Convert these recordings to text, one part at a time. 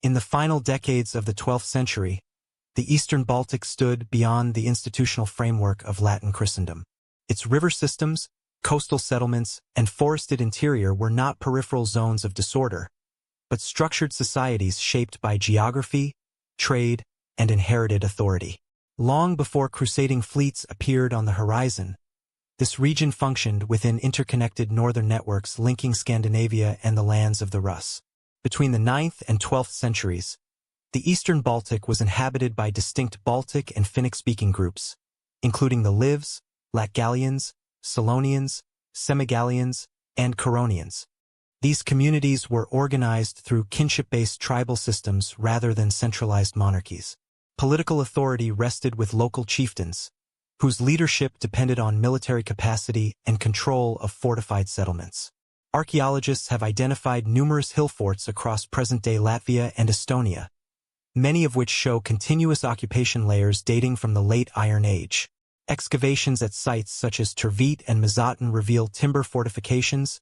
In the final decades of the 12th century, the Eastern Baltic stood beyond the institutional framework of Latin Christendom. Its river systems, coastal settlements, and forested interior were not peripheral zones of disorder, but structured societies shaped by geography, trade, and inherited authority. Long before crusading fleets appeared on the horizon, this region functioned within interconnected northern networks linking Scandinavia and the lands of the Rus. Between the 9th and 12th centuries, the Eastern Baltic was inhabited by distinct Baltic and Finnic-speaking groups, including the Livs, Latgalians, Salonians, Semigallians, and Curonians. These communities were organized through kinship-based tribal systems rather than centralized monarchies. Political authority rested with local chieftains, whose leadership depended on military capacity and control of fortified settlements. Archaeologists have identified numerous hill forts across present-day Latvia and Estonia, many of which show continuous occupation layers dating from the late Iron Age. Excavations at sites such as Tervete and Mazatin reveal timber fortifications,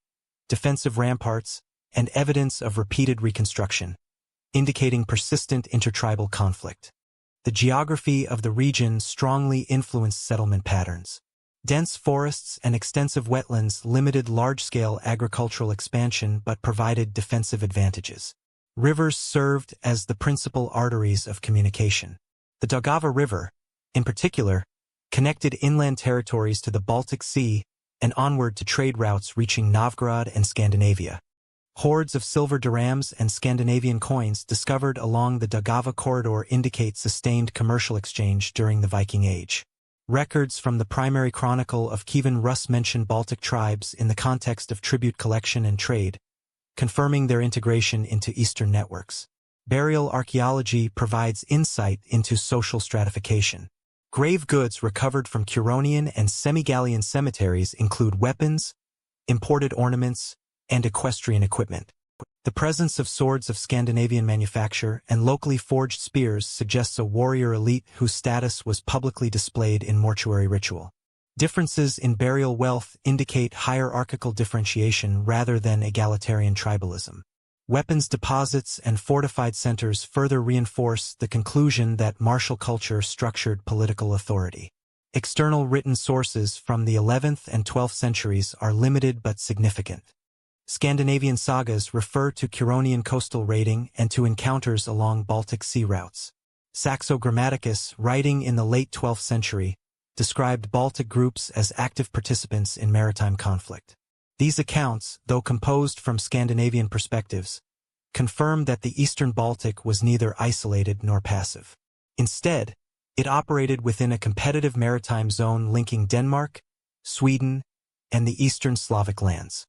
defensive ramparts, and evidence of repeated reconstruction, indicating persistent intertribal conflict. The geography of the region strongly influenced settlement patterns. Dense forests and extensive wetlands limited large-scale agricultural expansion but provided defensive advantages. Rivers served as the principal arteries of communication. The Daugava River, in particular, connected inland territories to the Baltic Sea and onward to trade routes reaching Novgorod and Scandinavia. Hoards of silver dirhams and Scandinavian coins discovered along the Daugava corridor indicate sustained commercial exchange during the Viking Age. Records from the primary chronicle of Kievan Rus mention Baltic tribes in the context of tribute collection and trade, confirming their integration into Eastern networks. Burial archaeology provides insight into social stratification. Grave goods recovered from Curonian and Semigallian cemeteries include weapons, imported ornaments, and equestrian equipment. The presence of swords of Scandinavian manufacture and locally forged spears suggests a warrior elite whose status was publicly displayed in mortuary ritual. Differences in burial wealth indicate hierarchical differentiation rather than egalitarian tribalism. Weapons deposits and fortified centers further reinforce the conclusion that martial culture structured political authority. External written sources from the 11th and 12th centuries are limited but significant. Scandinavian sagas refer to Curonian coastal raiding and to encounters along Baltic sea routes. Saxo Grammaticus, writing in the late 12th century, described Baltic groups as active participants in maritime conflict. These accounts, though composed from Scandinavian perspectives, confirm that the Eastern Baltic was neither isolated nor passive. Instead, it operated within a competitive maritime zone linking Denmark, Sweden, and the Eastern Slavic lands.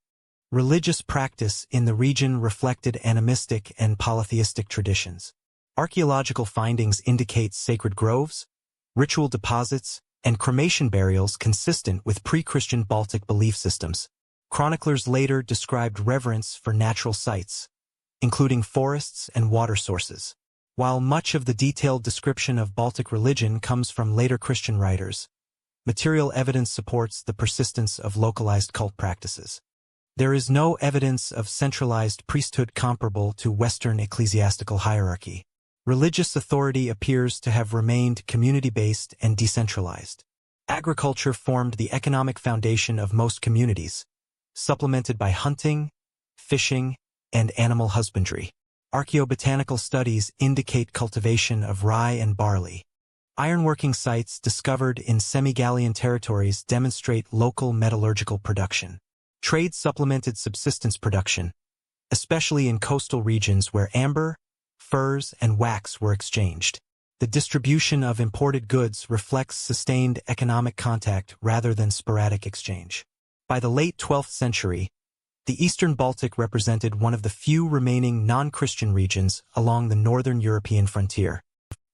Religious practice in the region reflected animistic and polytheistic traditions. Archaeological findings indicate sacred groves, ritual deposits, and cremation burials consistent with pre-Christian Baltic belief systems. Chroniclers later described reverence for natural sites, including forests and water sources. While much of the detailed description of Baltic religion comes from later Christian writers, material evidence supports the persistence of localized cult practices. There is no evidence of centralized priesthood comparable to Western ecclesiastical hierarchy. Religious authority appears to have remained community-based and decentralized. Agriculture formed the economic foundation of most communities, supplemented by hunting, fishing, and animal husbandry. Archaeobotanical studies indicate cultivation of rye and barley. Ironworking sites discovered in Semigallian territories demonstrate local metallurgical production. Trade supplemented subsistence production, especially in coastal regions where amber, furs, and wax were exchanged. The distribution of imported goods reflects sustained economic contact rather than sporadic exchange. By the late 12th century, the Eastern Baltic represented one of the few remaining non-Christian regions along the northern European frontier.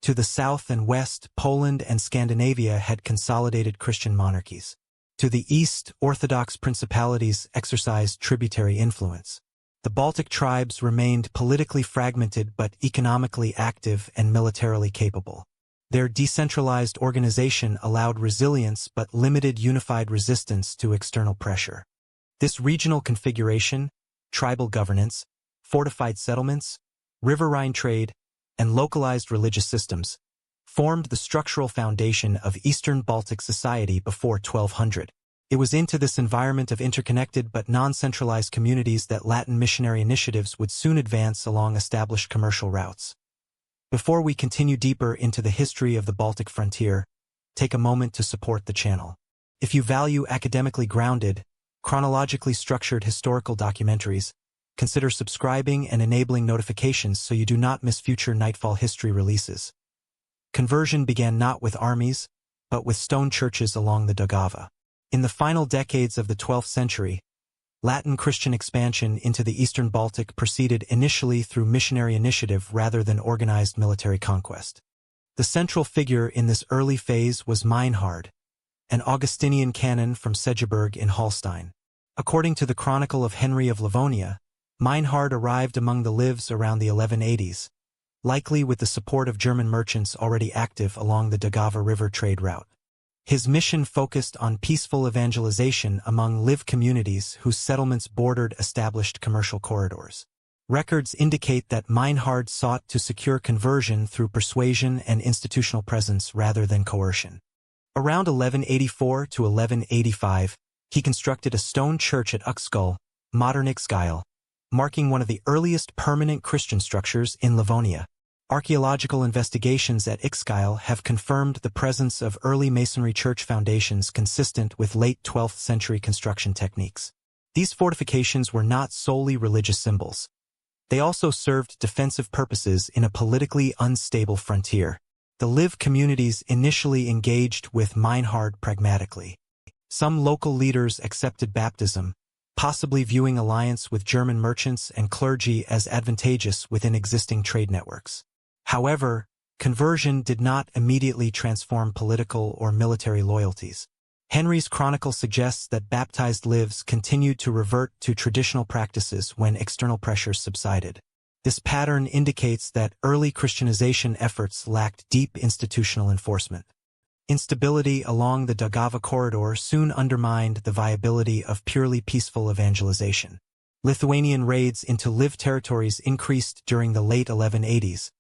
To the south and west, Poland and Scandinavia had consolidated Christian monarchies. To the east, Orthodox principalities exercised tributary influence. The Baltic tribes remained politically fragmented but economically active and militarily capable. Their decentralized organization allowed resilience but limited unified resistance to external pressure. This regional configuration, tribal governance, fortified settlements, riverine trade, and localized religious systems, formed the structural foundation of Eastern Baltic society before 1200. It was into this environment of interconnected but non-centralized communities that Latin missionary initiatives would soon advance along established commercial routes. Before we continue deeper into the history of the Baltic frontier, take a moment to support the channel. If you value academically grounded, chronologically structured historical documentaries, consider subscribing and enabling notifications so you do not miss future Nightfall history releases. Conversion began not with armies, but with stone churches along the Daugava. In the final decades of the 12th century, Latin Christian expansion into the Eastern Baltic proceeded initially through missionary initiative rather than organized military conquest. The central figure in this early phase was Meinhard, an Augustinian canon from Segeberg in Holstein. According to the Chronicle of Henry of Livonia, Meinhard arrived among the Livs around the 1180s, likely with the support of German merchants already active along the Daugava River trade route. His mission focused on peaceful evangelization among Liv communities whose settlements bordered established commercial corridors. Records indicate that Meinhard sought to secure conversion through persuasion and institutional presence rather than coercion. Around 1184 to 1185, he constructed a stone church at Uxkull, modern Ixgyle, marking one of the earliest permanent Christian structures in Livonia. Archaeological investigations at Ixgyle have confirmed the presence of early masonry church foundations consistent with late 12th century construction techniques. These fortifications were not solely religious symbols. They also served defensive purposes in a politically unstable frontier. The Liv communities initially engaged with Meinhard pragmatically. Some local leaders accepted baptism, possibly viewing alliance with German merchants and clergy as advantageous within existing trade networks. However, conversion did not immediately transform political or military loyalties. Henry's chronicle suggests that baptized Livs continued to revert to traditional practices when external pressures subsided. This pattern indicates that early Christianization efforts lacked deep institutional enforcement. Instability along the Daugava corridor soon undermined the viability of purely peaceful evangelization. Lithuanian raids into Liv territories increased during the late 1180s,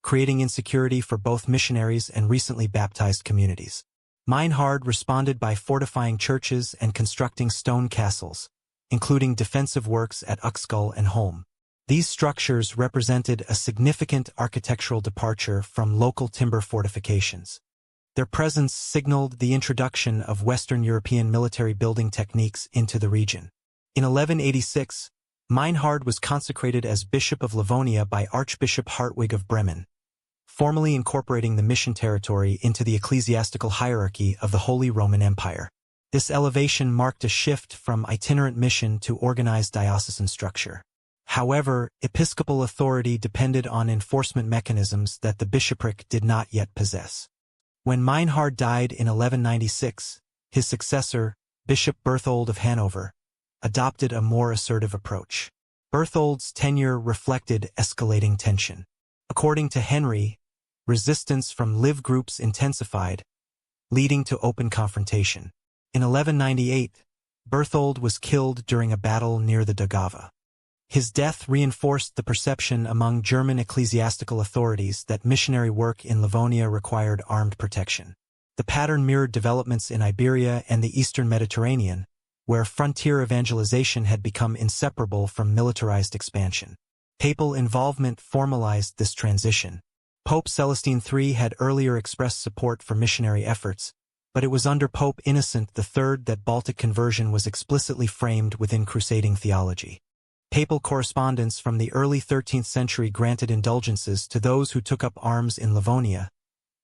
creating insecurity for both missionaries and recently baptized communities. Meinhard responded by fortifying churches and constructing stone castles, including defensive works at Uxkull and Holm. These structures represented a significant architectural departure from local timber fortifications. Their presence signaled the introduction of Western European military building techniques into the region. In 1186, Meinhard was consecrated as Bishop of Livonia by Archbishop Hartwig of Bremen, formally incorporating the mission territory into the ecclesiastical hierarchy of the Holy Roman Empire. This elevation marked a shift from itinerant mission to organized diocesan structure. However, episcopal authority depended on enforcement mechanisms that the bishopric did not yet possess. When Meinhard died in 1196, his successor, Bishop Berthold of Hanover, adopted a more assertive approach. Berthold's tenure reflected escalating tension. According to Henry, resistance from Liv groups intensified, leading to open confrontation. In 1198, Berthold was killed during a battle near the Daugava. His death reinforced the perception among German ecclesiastical authorities that missionary work in Livonia required armed protection. The pattern mirrored developments in Iberia and the eastern Mediterranean, where frontier evangelization had become inseparable from militarized expansion. Papal involvement formalized this transition. Pope Celestine III had earlier expressed support for missionary efforts, but it was under Pope Innocent III that Baltic conversion was explicitly framed within crusading theology. Papal correspondence from the early 13th century granted indulgences to those who took up arms in Livonia,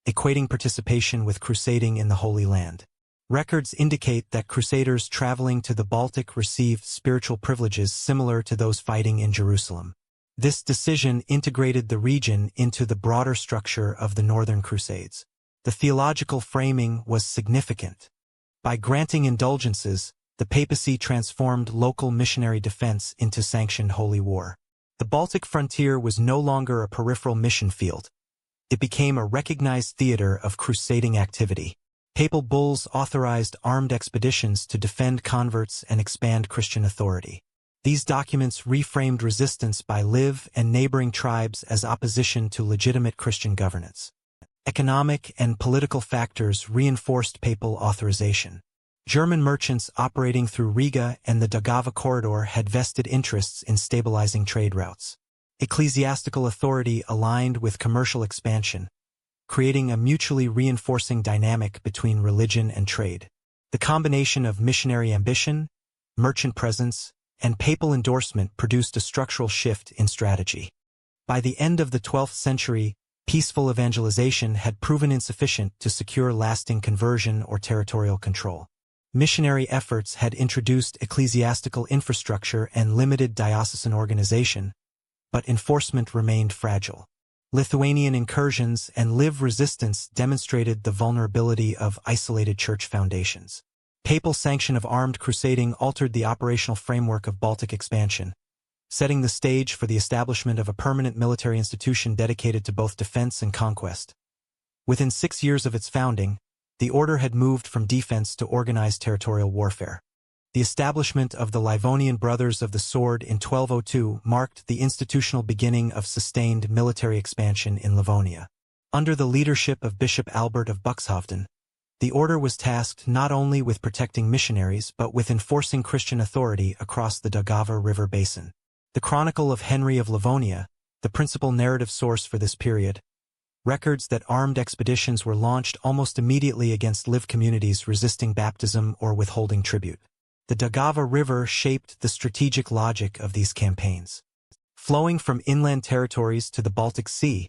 equating participation with crusading in the Holy Land. Records indicate that crusaders traveling to the Baltic received spiritual privileges similar to those fighting in Jerusalem. This decision integrated the region into the broader structure of the Northern Crusades. The theological framing was significant. By granting indulgences, the papacy transformed local missionary defense into sanctioned holy war. The Baltic frontier was no longer a peripheral mission field. It became a recognized theater of crusading activity. Papal bulls authorized armed expeditions to defend converts and expand Christian authority. These documents reframed resistance by Liv and neighboring tribes as opposition to legitimate Christian governance. Economic and political factors reinforced papal authorization. German merchants operating through Riga and the Daugava corridor had vested interests in stabilizing trade routes. Ecclesiastical authority aligned with commercial expansion, creating a mutually reinforcing dynamic between religion and trade. The combination of missionary ambition, merchant presence, and papal endorsement produced a structural shift in strategy. By the end of the 12th century, peaceful evangelization had proven insufficient to secure lasting conversion or territorial control. Missionary efforts had introduced ecclesiastical infrastructure and limited diocesan organization, but enforcement remained fragile. Lithuanian incursions and Liv resistance demonstrated the vulnerability of isolated church foundations. Papal sanction of armed crusading altered the operational framework of Baltic expansion, setting the stage for the establishment of a permanent military institution dedicated to both defense and conquest. Within 6 years of its founding, the order had moved from defense to organized territorial warfare. The establishment of the Livonian Brothers of the Sword in 1202 marked the institutional beginning of sustained military expansion in Livonia. Under the leadership of Bishop Albert of Buxhovden, the order was tasked not only with protecting missionaries but with enforcing Christian authority across the Daugava River basin. The Chronicle of Henry of Livonia, the principal narrative source for this period, records that armed expeditions were launched almost immediately against Liv communities resisting baptism or withholding tribute. The Daugava River shaped the strategic logic of these campaigns. Flowing from inland territories to the Baltic Sea,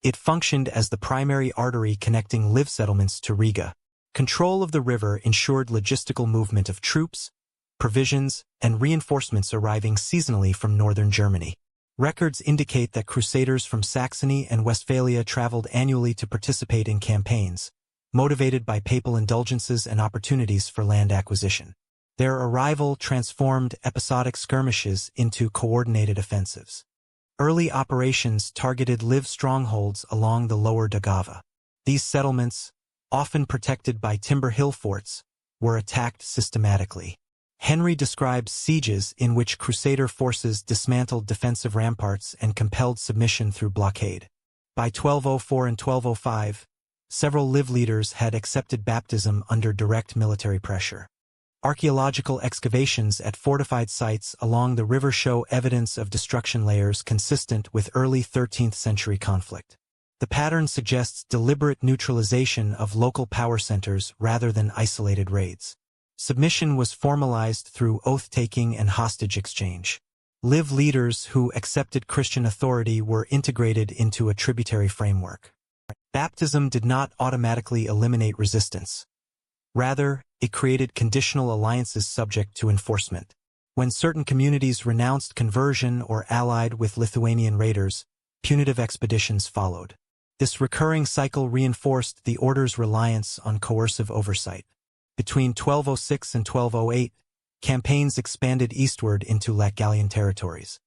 it functioned as the primary artery connecting Liv settlements to Riga. Control of the river ensured logistical movement of troops, provisions, and reinforcements arriving seasonally from northern Germany. Records indicate that crusaders from Saxony and Westphalia traveled annually to participate in campaigns, motivated by papal indulgences and opportunities for land acquisition. Their arrival transformed episodic skirmishes into coordinated offensives. Early operations targeted Liv strongholds along the lower Daugava. These settlements, often protected by timber hill forts, were attacked systematically. Henry describes sieges in which crusader forces dismantled defensive ramparts and compelled submission through blockade. By 1204 and 1205, several Liv leaders had accepted baptism under direct military pressure. Archaeological excavations at fortified sites along the river show evidence of destruction layers consistent with early 13th century conflict. The pattern suggests deliberate neutralization of local power centers rather than isolated raids. Submission was formalized through oath-taking and hostage exchange. Liv leaders who accepted Christian authority were integrated into a tributary framework. Baptism did not automatically eliminate resistance. Rather, it created conditional alliances subject to enforcement. When certain communities renounced conversion or allied with Lithuanian raiders, punitive expeditions followed. This recurring cycle reinforced the order's reliance on coercive oversight. Between 1206 and 1208, campaigns expanded eastward into Latgalian territories.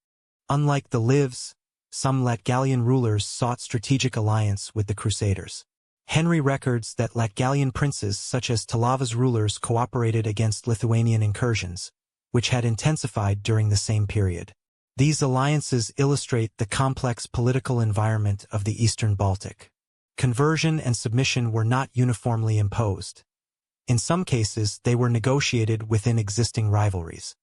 Unlike the Livs, some Latgalian rulers sought strategic alliance with the Crusaders. Henry records that Latgalian princes such as Talava's rulers cooperated against Lithuanian incursions, which had intensified during the same period. These alliances illustrate the complex political environment of the Eastern Baltic. Conversion and submission were not uniformly imposed. In some cases, they were negotiated within existing rivalries.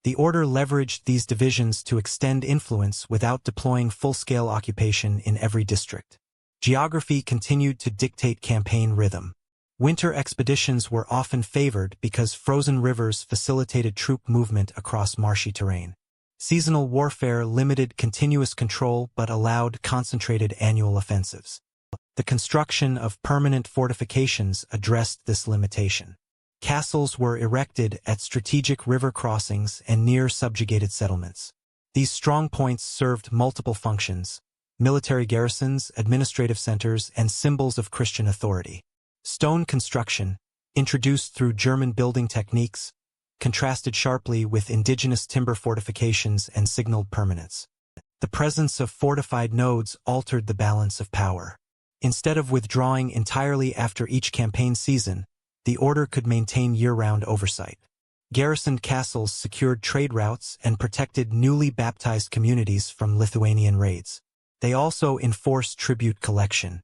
The order leveraged these divisions to extend influence without deploying full-scale occupation in every district. Geography continued to dictate campaign rhythm. Winter expeditions were often favored because frozen rivers facilitated troop movement across marshy terrain. Seasonal warfare limited continuous control but allowed concentrated annual offensives. The construction of permanent fortifications addressed this limitation. Castles were erected at strategic river crossings and near subjugated settlements. These strongpoints served multiple functions: military garrisons, administrative centers, and symbols of Christian authority. Stone construction, introduced through German building techniques, contrasted sharply with indigenous timber fortifications and signaled permanence. The presence of fortified nodes altered the balance of power. Instead of withdrawing entirely after each campaign season, the order could maintain year-round oversight. Garrisoned castles secured trade routes and protected newly baptized communities from Lithuanian raids. They also enforced tribute collection.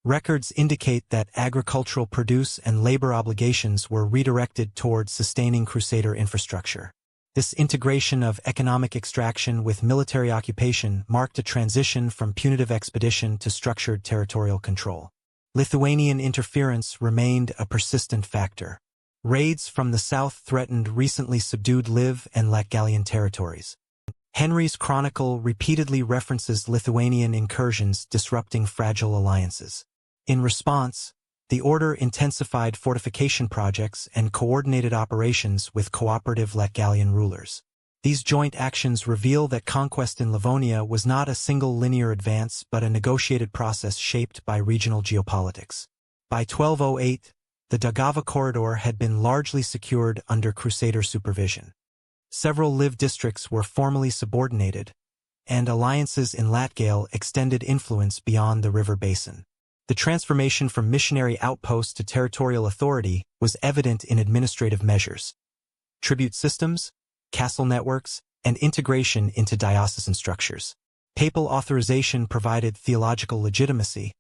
Records indicate that agricultural produce and labor obligations were redirected towards sustaining Crusader infrastructure. This integration of economic extraction with military occupation marked a transition from punitive expedition to structured territorial control. Lithuanian interference remained a persistent factor. Raids from the south threatened recently subdued Liv and Latgalian territories. Henry's chronicle repeatedly references Lithuanian incursions disrupting fragile alliances. In response, the order intensified fortification projects and coordinated operations with cooperative Latgalian rulers. These joint actions reveal that conquest in Livonia was not a single linear advance but a negotiated process shaped by regional geopolitics. By 1208, the Daugava corridor had been largely secured under Crusader supervision. Several Liv districts were formally subordinated, and alliances in Latgale extended influence beyond the river basin. The transformation from missionary outpost to territorial authority was evident in administrative measures, tribute systems, castle networks, and integration into diocesan structures. Papal authorization provided theological legitimacy,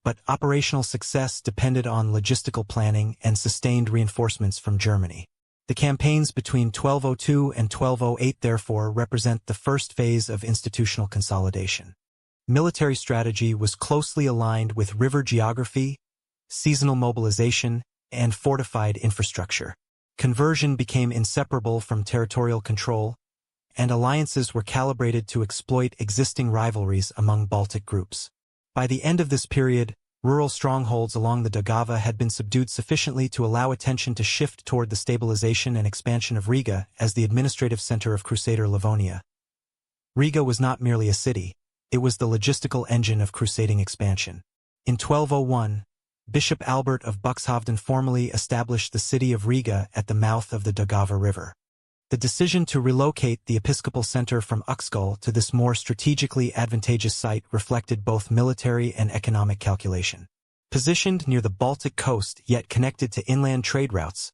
but operational success depended on logistical planning and sustained reinforcements from Germany. The campaigns between 1202 and 1208 therefore represent the first phase of institutional consolidation. Military strategy was closely aligned with river geography, seasonal mobilization, and fortified infrastructure. Conversion became inseparable from territorial control, and alliances were calibrated to exploit existing rivalries among Baltic groups. By the end of this period, rural strongholds along the Daugava had been subdued sufficiently to allow attention to shift toward the stabilization and expansion of Riga as the administrative center of Crusader Livonia. Riga was not merely a city. It was the logistical engine of crusading expansion. In 1201, Bishop Albert of Buxhovden formally established the city of Riga at the mouth of the Daugava River. The decision to relocate the episcopal center from Uxkal to this more strategically advantageous site reflected both military and economic calculation. Positioned near the Baltic coast yet connected to inland trade routes,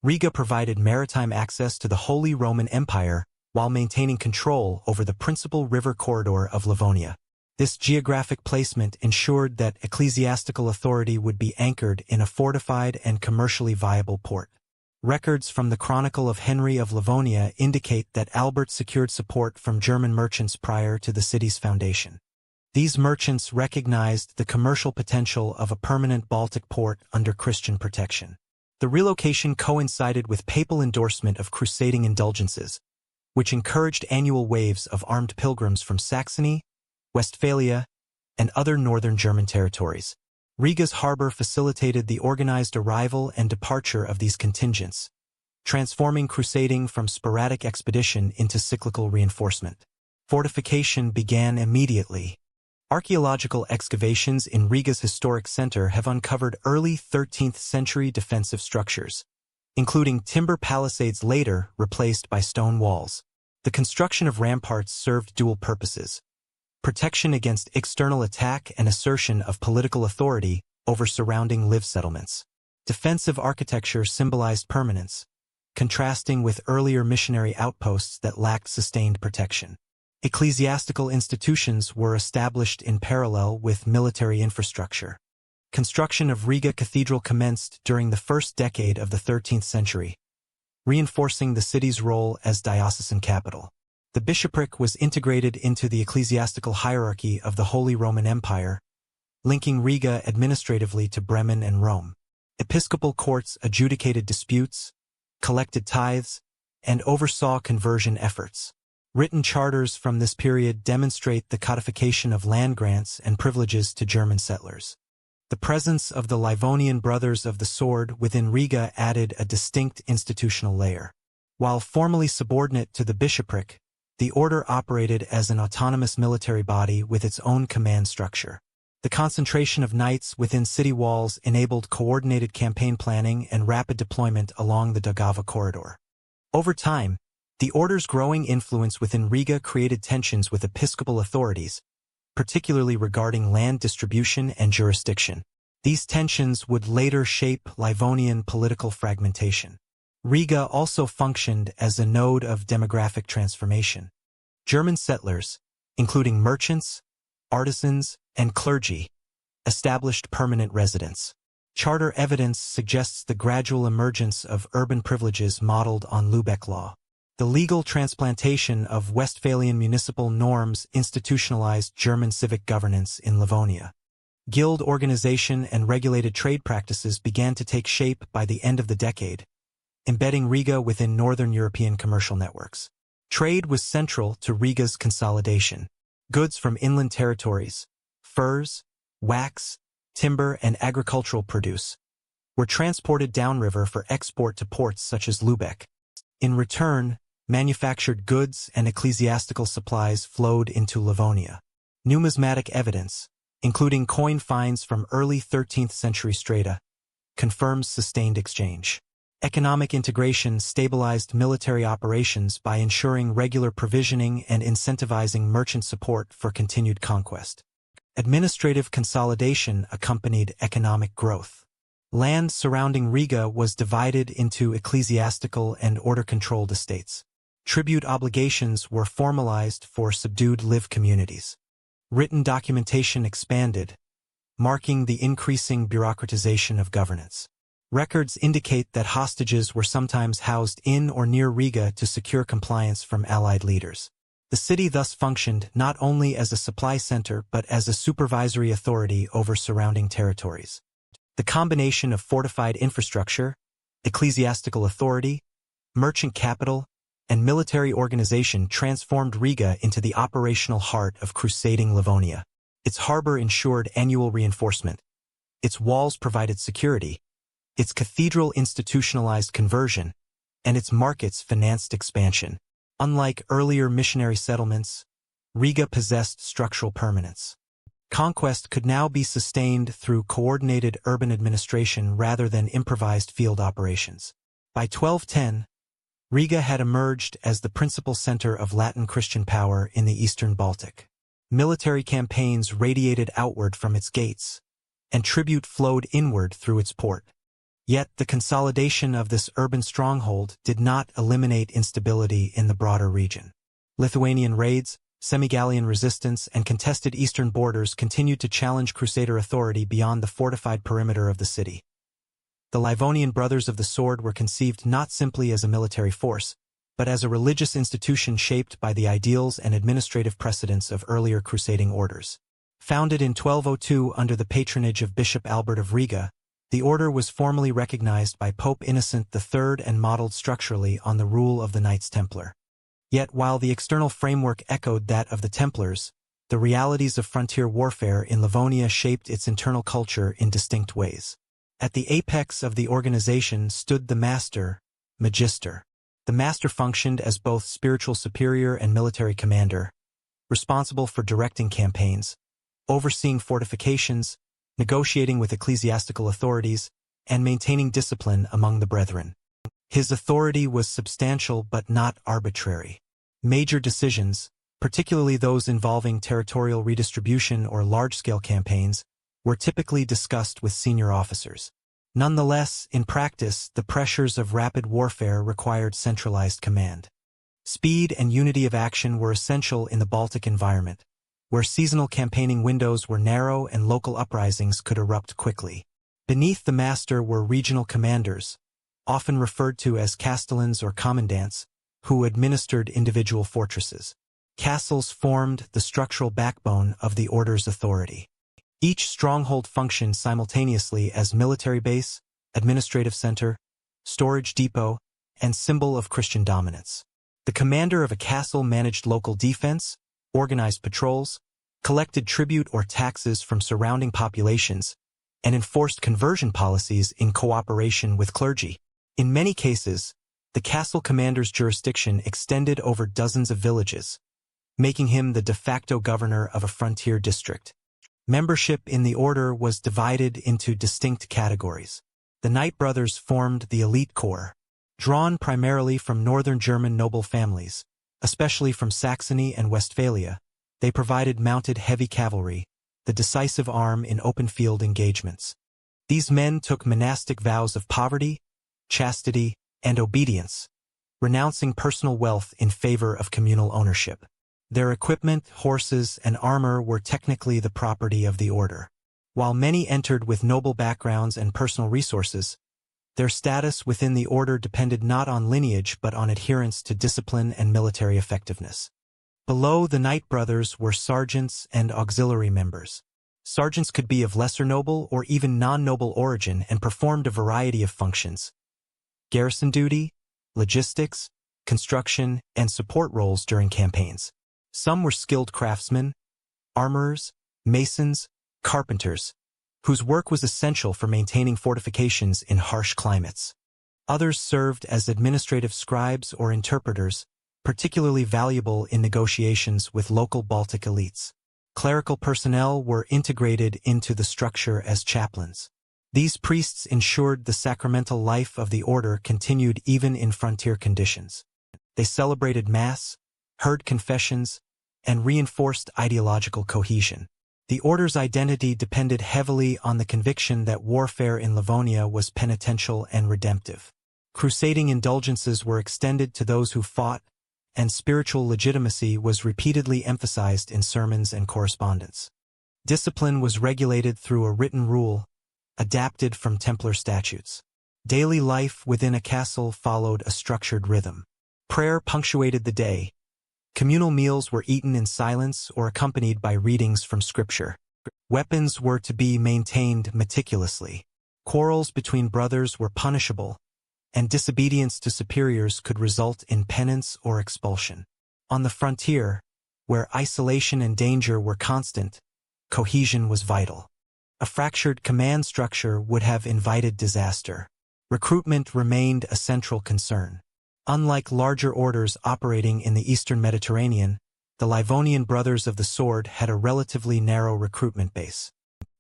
Riga provided maritime access to the Holy Roman Empire while maintaining control over the principal river corridor of Livonia. This geographic placement ensured that ecclesiastical authority would be anchored in a fortified and commercially viable port. Records from the Chronicle of Henry of Livonia indicate that Albert secured support from German merchants prior to the city's foundation. These merchants recognized the commercial potential of a permanent Baltic port under Christian protection. The relocation coincided with papal endorsement of crusading indulgences, which encouraged annual waves of armed pilgrims from Saxony, Westphalia, and other northern German territories. Riga's harbor facilitated the organized arrival and departure of these contingents, transforming crusading from sporadic expedition into cyclical reinforcement. Fortification began immediately. Archaeological excavations in Riga's historic center have uncovered early 13th century defensive structures, including timber palisades later replaced by stone walls. The construction of ramparts served dual purposes: protection against external attack and assertion of political authority over surrounding Liv settlements. Defensive architecture symbolized permanence, contrasting with earlier missionary outposts that lacked sustained protection. Ecclesiastical institutions were established in parallel with military infrastructure. Construction of Riga Cathedral commenced during the first decade of the 13th century, reinforcing the city's role as diocesan capital. The bishopric was integrated into the ecclesiastical hierarchy of the Holy Roman Empire, linking Riga administratively to Bremen and Rome. Episcopal courts adjudicated disputes, collected tithes, and oversaw conversion efforts. Written charters from this period demonstrate the codification of land grants and privileges to German settlers. The presence of the Livonian Brothers of the Sword within Riga added a distinct institutional layer. While formally subordinate to the bishopric, the order operated as an autonomous military body with its own command structure. The concentration of knights within city walls enabled coordinated campaign planning and rapid deployment along the Daugava corridor. Over time, the order's growing influence within Riga created tensions with episcopal authorities, particularly regarding land distribution and jurisdiction. These tensions would later shape Livonian political fragmentation. Riga also functioned as a node of demographic transformation. German settlers, including merchants, artisans, and clergy, established permanent residence. Charter evidence suggests the gradual emergence of urban privileges modeled on Lübeck law. The legal transplantation of Westphalian municipal norms institutionalized German civic governance in Livonia. Guild organization and regulated trade practices began to take shape by the end of the decade, embedding Riga within Northern European commercial networks. Trade was central to Riga's consolidation. Goods from inland territories, furs, wax, timber, and agricultural produce were transported downriver for export to ports such as Lübeck. In return, manufactured goods and ecclesiastical supplies flowed into Livonia. Numismatic evidence, including coin finds from early 13th century strata, confirms sustained exchange. Economic integration stabilized military operations by ensuring regular provisioning and incentivizing merchant support for continued conquest. Administrative consolidation accompanied economic growth. Land surrounding Riga was divided into ecclesiastical and order-controlled estates. Tribute obligations were formalized for subdued live communities. Written documentation expanded, marking the increasing bureaucratization of governance. Records indicate that hostages were sometimes housed in or near Riga to secure compliance from allied leaders. The city thus functioned not only as a supply center but as a supervisory authority over surrounding territories. The combination of fortified infrastructure, ecclesiastical authority, merchant capital, and military organization transformed Riga into the operational heart of crusading Livonia. Its harbor ensured annual reinforcement. Its walls provided security. Its cathedral institutionalized conversion, and its markets financed expansion. Unlike earlier missionary settlements, Riga possessed structural permanence. Conquest could now be sustained through coordinated urban administration rather than improvised field operations. By 1210, Riga had emerged as the principal center of Latin Christian power in the eastern Baltic. Military campaigns radiated outward from its gates, and tribute flowed inward through its port. Yet the consolidation of this urban stronghold did not eliminate instability in the broader region. Lithuanian raids, semi-Gallian resistance, and contested eastern borders continued to challenge Crusader authority beyond the fortified perimeter of the city. The Livonian Brothers of the Sword were conceived not simply as a military force, but as a religious institution shaped by the ideals and administrative precedents of earlier crusading orders. Founded in 1202 under the patronage of Bishop Albert of Riga, the order was formally recognized by Pope Innocent III and modeled structurally on the rule of the Knights Templar. Yet while the external framework echoed that of the Templars, the realities of frontier warfare in Livonia shaped its internal culture in distinct ways. At the apex of the organization stood the master, magister. The master functioned as both spiritual superior and military commander, responsible for directing campaigns, overseeing fortifications, negotiating with ecclesiastical authorities, and maintaining discipline among the brethren. His authority was substantial but not arbitrary. Major decisions, particularly those involving territorial redistribution or large-scale campaigns, were typically discussed with senior officers. Nonetheless, in practice, the pressures of rapid warfare required centralized command. Speed and unity of action were essential in the Baltic environment, where seasonal campaigning windows were narrow and local uprisings could erupt quickly. Beneath the master were regional commanders, often referred to as castellans or commandants, who administered individual fortresses. Castles formed the structural backbone of the order's authority. Each stronghold functioned simultaneously as military base, administrative center, storage depot, and symbol of Christian dominance. The commander of a castle managed local defense, organized patrols, collected tribute or taxes from surrounding populations, and enforced conversion policies in cooperation with clergy. In many cases, the castle commander's jurisdiction extended over dozens of villages, making him the de facto governor of a frontier district. Membership in the order was divided into distinct categories. The Knight Brothers formed the elite corps, drawn primarily from northern German noble families, especially from Saxony and Westphalia. They provided mounted heavy cavalry, the decisive arm in open field engagements. These men took monastic vows of poverty, chastity, and obedience, renouncing personal wealth in favor of communal ownership. Their equipment, horses, and armor were technically the property of the order. While many entered with noble backgrounds and personal resources, their status within the order depended not on lineage but on adherence to discipline and military effectiveness. Below the Knight Brothers were sergeants and auxiliary members. Sergeants could be of lesser noble or even non-noble origin and performed a variety of functions: garrison duty, logistics, construction, and support roles during campaigns. Some were skilled craftsmen, armorers, masons, carpenters, whose work was essential for maintaining fortifications in harsh climates. Others served as administrative scribes or interpreters, particularly valuable in negotiations with local Baltic elites. Clerical personnel were integrated into the structure as chaplains. These priests ensured the sacramental life of the order continued even in frontier conditions. They celebrated Mass, heard confessions, and reinforced ideological cohesion. The order's identity depended heavily on the conviction that warfare in Livonia was penitential and redemptive. Crusading indulgences were extended to those who fought, and spiritual legitimacy was repeatedly emphasized in sermons and correspondence. Discipline was regulated through a written rule, adapted from Templar statutes. Daily life within a castle followed a structured rhythm. Prayer punctuated the day. Communal meals were eaten in silence or accompanied by readings from Scripture. Weapons were to be maintained meticulously. Quarrels between brothers were punishable, and disobedience to superiors could result in penance or expulsion. On the frontier, where isolation and danger were constant, cohesion was vital. A fractured command structure would have invited disaster. Recruitment remained a central concern. Unlike larger orders operating in the eastern Mediterranean, the Livonian Brothers of the Sword had a relatively narrow recruitment base.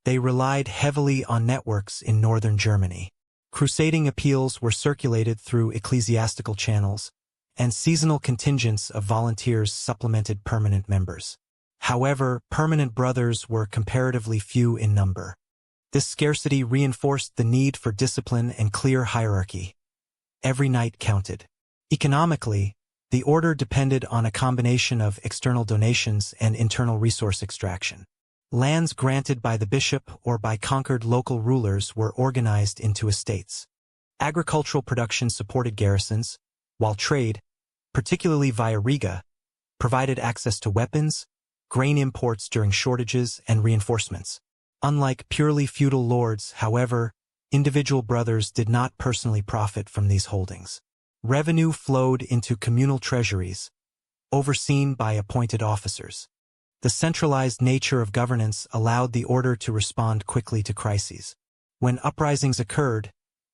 They relied heavily on networks in northern Germany. Crusading appeals were circulated through ecclesiastical channels, and seasonal contingents of volunteers supplemented permanent members. However, permanent brothers were comparatively few in number. This scarcity reinforced the need for discipline and clear hierarchy. Every knight counted. Economically, the order depended on a combination of external donations and internal resource extraction. Lands granted by the bishop or by conquered local rulers were organized into estates. Agricultural production supported garrisons, while trade, particularly via Riga, provided access to weapons, grain imports during shortages, and reinforcements. Unlike purely feudal lords, however, individual brothers did not personally profit from these holdings. Revenue flowed into communal treasuries, overseen by appointed officers. The centralized nature of governance allowed the order to respond quickly to crises. When uprisings occurred,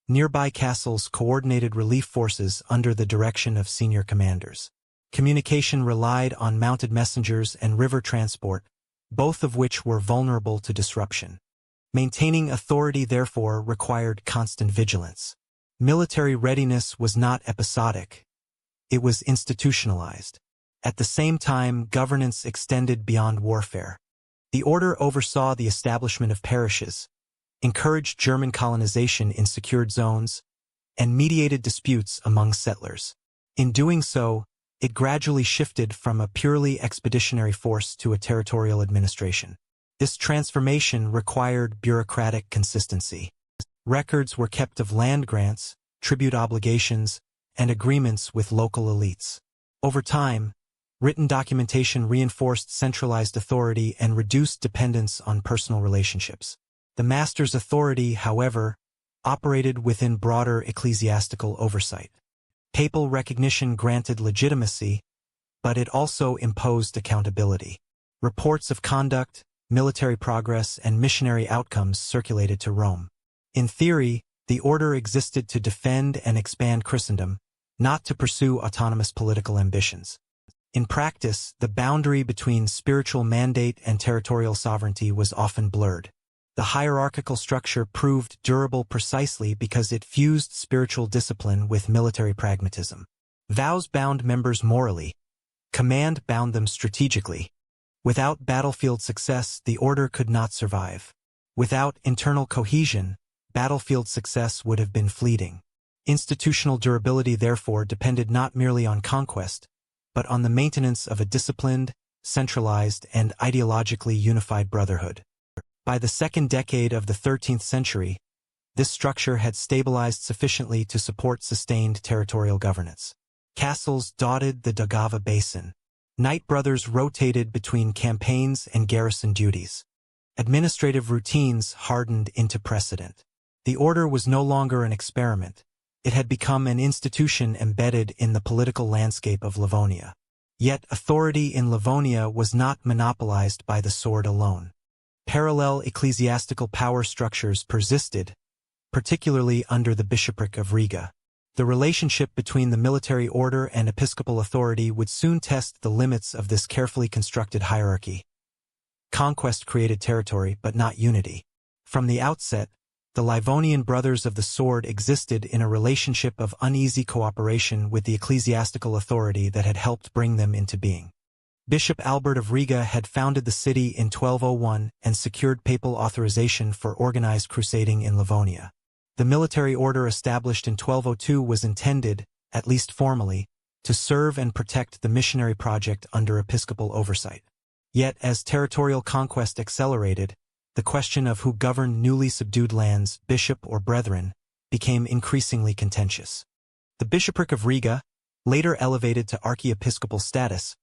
nearby castles coordinated relief forces under the direction of senior commanders. Communication relied on mounted messengers and river transport, both of which were vulnerable to disruption. Maintaining authority, therefore, required constant vigilance. Military readiness was not episodic. It was institutionalized. At the same time, governance extended beyond warfare. The order oversaw the establishment of parishes, encouraged German colonization in secured zones, and mediated disputes among settlers. In doing so, it gradually shifted from a purely expeditionary force to a territorial administration. This transformation required bureaucratic consistency. Records were kept of land grants, tribute obligations, and agreements with local elites. Over time, written documentation reinforced centralized authority and reduced dependence on personal relationships. The master's authority, however, operated within broader ecclesiastical oversight. Papal recognition granted legitimacy, but it also imposed accountability. Reports of conduct, military progress, and missionary outcomes circulated to Rome. In theory, the order existed to defend and expand Christendom, not to pursue autonomous political ambitions. In practice, the boundary between spiritual mandate and territorial sovereignty was often blurred. The hierarchical structure proved durable precisely because it fused spiritual discipline with military pragmatism. Vows bound members morally. Command bound them strategically. Without battlefield success, the order could not survive. Without internal cohesion, battlefield success would have been fleeting. Institutional durability therefore depended not merely on conquest, but on the maintenance of a disciplined, centralized, and ideologically unified brotherhood. By the second decade of the 13th century, this structure had stabilized sufficiently to support sustained territorial governance. Castles dotted the Daugava basin. Knight brothers rotated between campaigns and garrison duties. Administrative routines hardened into precedent. The order was no longer an experiment. It had become an institution embedded in the political landscape of Livonia. Yet authority in Livonia was not monopolized by the sword alone. Parallel ecclesiastical power structures persisted, particularly under the bishopric of Riga. The relationship between the military order and episcopal authority would soon test the limits of this carefully constructed hierarchy. Conquest created territory, but not unity. From the outset, the Livonian Brothers of the Sword existed in a relationship of uneasy cooperation with the ecclesiastical authority that had helped bring them into being. Bishop Albert of Riga had founded the city in 1201 and secured papal authorization for organized crusading in Livonia. The military order established in 1202 was intended, at least formally, to serve and protect the missionary project under episcopal oversight. Yet, as territorial conquest accelerated, the question of who governed newly subdued lands, bishop or brethren, became increasingly contentious. The bishopric of Riga, later elevated to archiepiscopal status,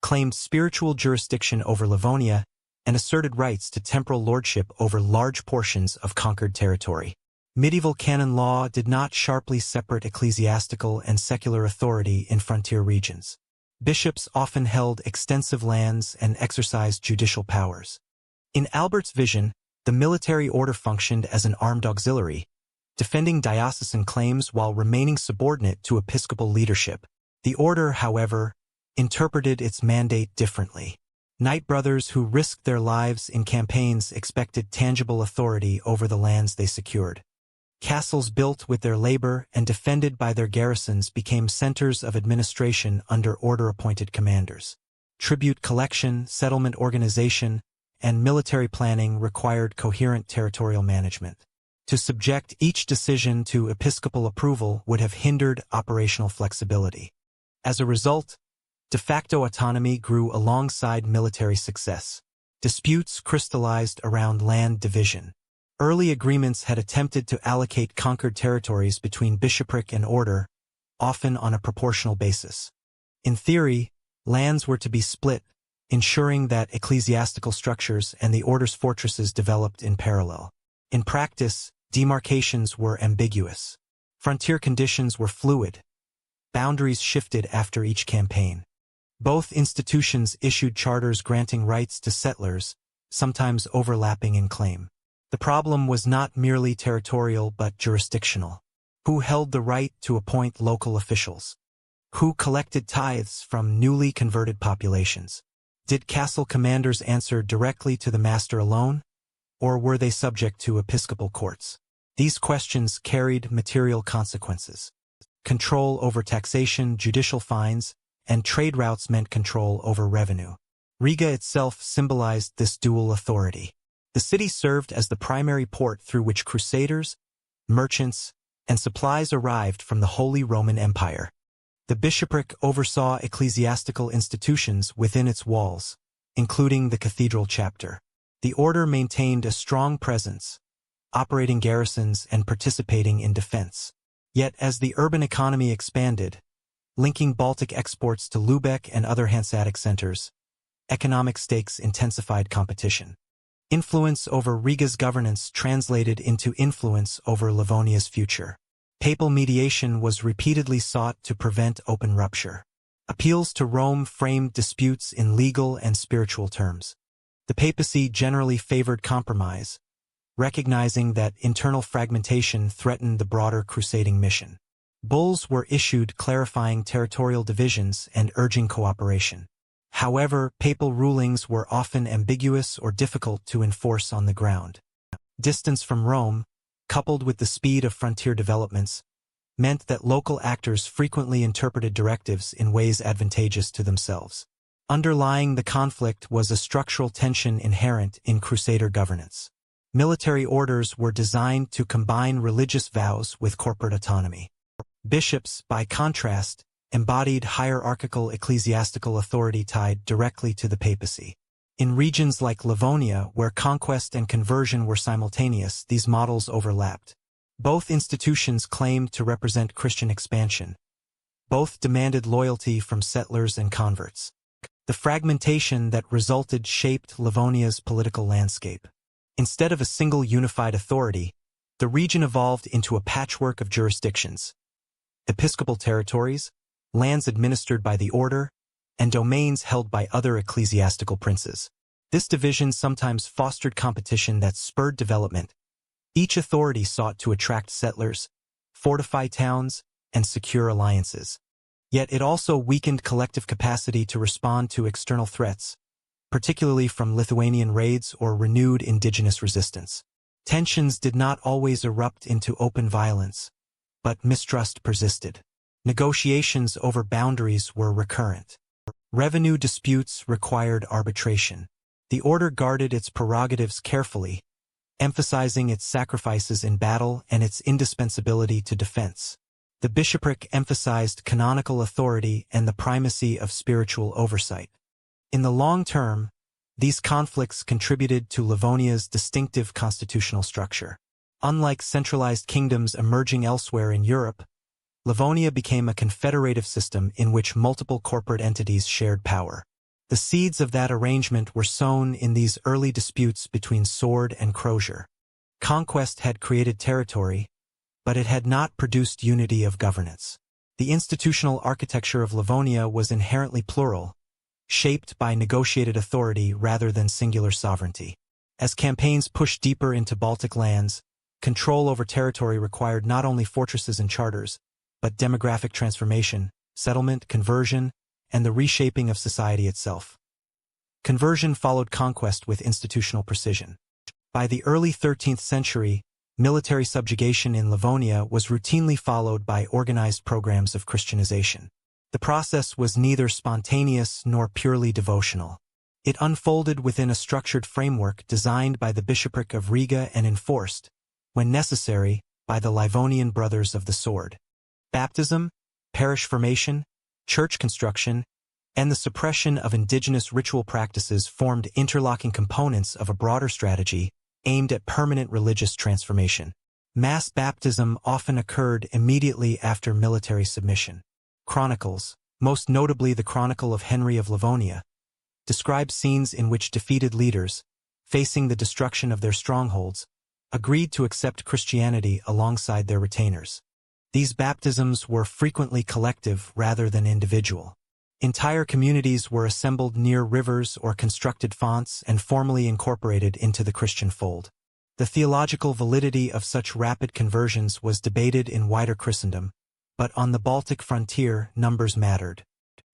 claimed spiritual jurisdiction over Livonia and asserted rights to temporal lordship over large portions of conquered territory. Medieval canon law did not sharply separate ecclesiastical and secular authority in frontier regions. Bishops often held extensive lands and exercised judicial powers. In Albert's vision, the military order functioned as an armed auxiliary, defending diocesan claims while remaining subordinate to episcopal leadership. The order, however, interpreted its mandate differently. Knight brothers who risked their lives in campaigns expected tangible authority over the lands they secured. Castles built with their labor and defended by their garrisons became centers of administration under order-appointed commanders. Tribute collection, settlement organization, and military planning required coherent territorial management. To subject each decision to episcopal approval would have hindered operational flexibility. As a result, de facto autonomy grew alongside military success. Disputes crystallized around land division. Early agreements had attempted to allocate conquered territories between bishopric and order, often on a proportional basis. In theory, lands were to be split, ensuring that ecclesiastical structures and the order's fortresses developed in parallel. In practice, demarcations were ambiguous. Frontier conditions were fluid. Boundaries shifted after each campaign. Both institutions issued charters granting rights to settlers, sometimes overlapping in claim. The problem was not merely territorial but jurisdictional. Who held the right to appoint local officials? Who collected tithes from newly converted populations? Did castle commanders answer directly to the master alone, or were they subject to episcopal courts? These questions carried material consequences. Control over taxation, judicial fines, and trade routes meant control over revenue. Riga itself symbolized this dual authority. The city served as the primary port through which crusaders, merchants, and supplies arrived from the Holy Roman Empire. The bishopric oversaw ecclesiastical institutions within its walls, including the cathedral chapter. The order maintained a strong presence, operating garrisons and participating in defense. Yet as the urban economy expanded, linking Baltic exports to Lubeck and other Hanseatic centers, economic stakes intensified competition. Influence over Riga's governance translated into influence over Livonia's future. Papal mediation was repeatedly sought to prevent open rupture. Appeals to Rome framed disputes in legal and spiritual terms. The papacy generally favored compromise, recognizing that internal fragmentation threatened the broader crusading mission. Bulls were issued clarifying territorial divisions and urging cooperation. However, papal rulings were often ambiguous or difficult to enforce on the ground. Distance from Rome, coupled with the speed of frontier developments, meant that local actors frequently interpreted directives in ways advantageous to themselves. Underlying the conflict was a structural tension inherent in crusader governance. Military orders were designed to combine religious vows with corporate autonomy. Bishops, by contrast, embodied hierarchical ecclesiastical authority tied directly to the papacy. In regions like Livonia, where conquest and conversion were simultaneous, these models overlapped. Both institutions claimed to represent Christian expansion. Both demanded loyalty from settlers and converts. The fragmentation that resulted shaped Livonia's political landscape. Instead of a single unified authority, the region evolved into a patchwork of jurisdictions. Episcopal territories, lands administered by the order, and domains held by other ecclesiastical princes. This division sometimes fostered competition that spurred development. Each authority sought to attract settlers, fortify towns, and secure alliances. Yet it also weakened collective capacity to respond to external threats, particularly from Lithuanian raids or renewed indigenous resistance. Tensions did not always erupt into open violence, but mistrust persisted. Negotiations over boundaries were recurrent. Revenue disputes required arbitration. The order guarded its prerogatives carefully, emphasizing its sacrifices in battle and its indispensability to defense. The bishopric emphasized canonical authority and the primacy of spiritual oversight. In the long term, these conflicts contributed to Livonia's distinctive constitutional structure. Unlike centralized kingdoms emerging elsewhere in Europe, Livonia became a confederative system in which multiple corporate entities shared power. The seeds of that arrangement were sown in these early disputes between sword and crozier. Conquest had created territory, but it had not produced unity of governance. The institutional architecture of Livonia was inherently plural, shaped by negotiated authority rather than singular sovereignty. As campaigns pushed deeper into Baltic lands, control over territory required not only fortresses and charters, but demographic transformation, settlement, conversion, and the reshaping of society itself. Conversion followed conquest with institutional precision. By the early 13th century, military subjugation in Livonia was routinely followed by organized programs of Christianization. The process was neither spontaneous nor purely devotional. It unfolded within a structured framework designed by the bishopric of Riga and enforced, when necessary, by the Livonian Brothers of the Sword. Baptism, parish formation, church construction, and the suppression of indigenous ritual practices formed interlocking components of a broader strategy aimed at permanent religious transformation. Mass baptism often occurred immediately after military submission. Chronicles, most notably the Chronicle of Henry of Livonia, describe scenes in which defeated leaders, facing the destruction of their strongholds, agreed to accept Christianity alongside their retainers. These baptisms were frequently collective rather than individual. Entire communities were assembled near rivers or constructed fonts and formally incorporated into the Christian fold. The theological validity of such rapid conversions was debated in wider Christendom, but on the Baltic frontier, numbers mattered.